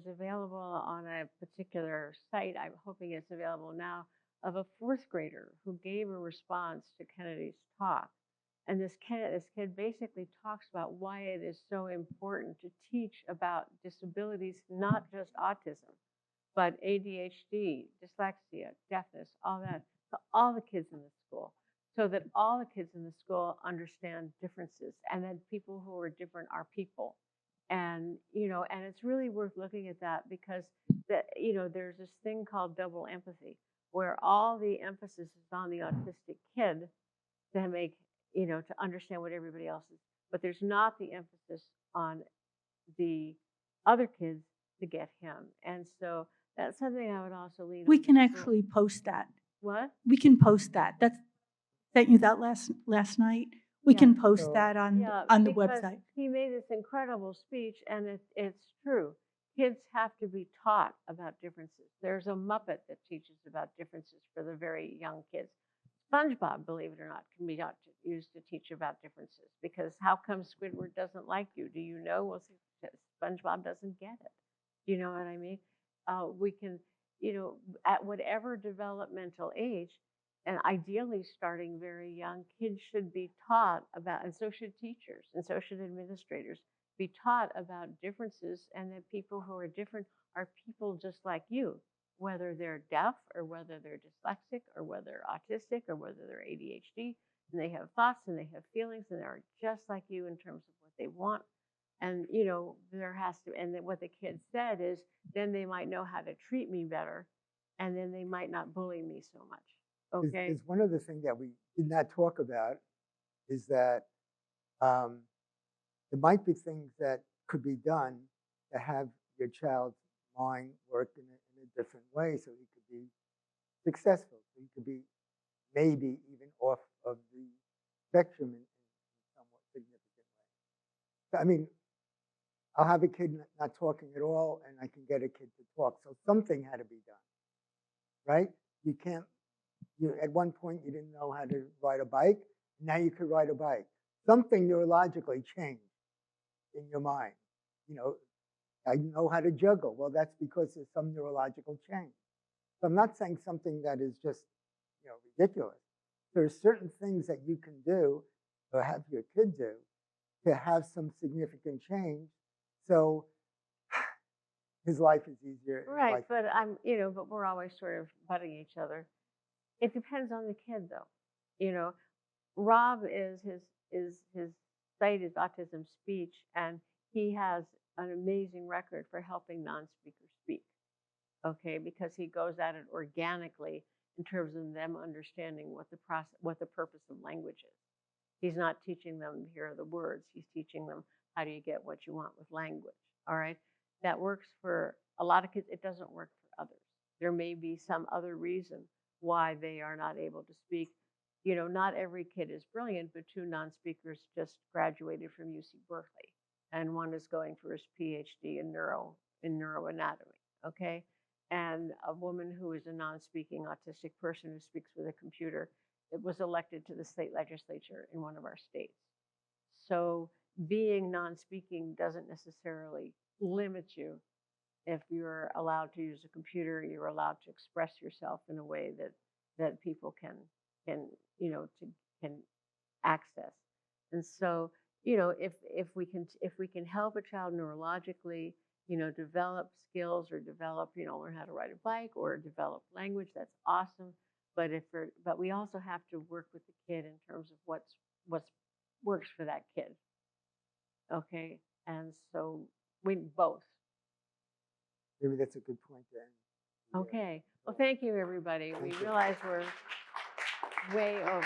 available on a particular site. I'm hoping it's available now, of a 4th grader who gave a response to Kennedy's talk. And this kid basically talks about why it is so important to teach about disabilities, not just autism, but ADHD, dyslexia, deafness, all that, to all the kids in the school, so that all the kids in the school understand differences, and that people who are different are people. And, you know, and it's really worth looking at that, because you know, there's this thing called double empathy, where all the emphasis is on the autistic kid to make, you know, to understand what everybody else is. But there's not the emphasis on the other kids to get him. And so that's something I would also lean on. We can actually post that. What? We can post that. Sent you that last night. We can post that on the website. He made this incredible speech, and it's true. Kids have to be taught about differences. There's a Muppet that teaches about differences for the very young kids. SpongeBob, believe it or not, can be used to teach about differences. Because how come Squidward doesn't like you? Do you know? Well, SpongeBob doesn't get it. Do you know what I mean? We can, at whatever developmental age, and ideally starting very young, kids should be taught about, and so should teachers, and so should administrators, be taught about differences, and that people who are different are people just like you, whether they're deaf or whether they're dyslexic or whether they're autistic or whether they're ADHD, and they have thoughts and they have feelings and they're just like you in terms of what they want. And, there has to, and then what the kid said is, then they might know how to treat me better, and then they might not bully me so much. Okay. Is one of the things that we did not talk about is that there might be things that could be done to have your child's mind work in a different way so he could be successful. So he could be maybe even off of the spectrum in somewhat significant way. So, I mean, I'll have a kid not talking at all, and I can get a kid to talk. So something had to be done, right? You can't. At one point, you didn't know how to ride a bike. Now you could ride a bike. Something neurologically changed in your mind. I know how to juggle. Well, that's because there's some neurological change. So I'm not saying something that is just, ridiculous. There are certain things that you can do or have your kid do to have some significant change. So his life is easier. Right, but but we're always sort of butting each other. It depends on the kid, though. Rob his site is Autism Speech, and he has an amazing record for helping non-speakers speak. Okay, because he goes at it organically in terms of them understanding what the purpose of language is. He's not teaching them here are the words. He's teaching them how do you get what you want with language. All right, that works for a lot of kids. It doesn't work for others. There may be some other reason why they are not able to speak. Not every kid is brilliant, but 2 non-speakers just graduated from UC Berkeley, and one is going for his PhD in neuroanatomy. Okay, and a woman who is a non-speaking autistic person who speaks with a computer, it was elected to the state legislature in one of our states. So being non-speaking doesn't necessarily limit you. If you're allowed to use a computer, you're allowed to express yourself in a way that people can access. And so, if we can help a child neurologically, develop skills or develop, learn how to ride a bike or develop language, that's awesome. But we also have to work with the kid in terms of what works for that kid. Okay, and so we both. Maybe that's a good point to end. Okay. Well, thank you, everybody. We realize we're way over.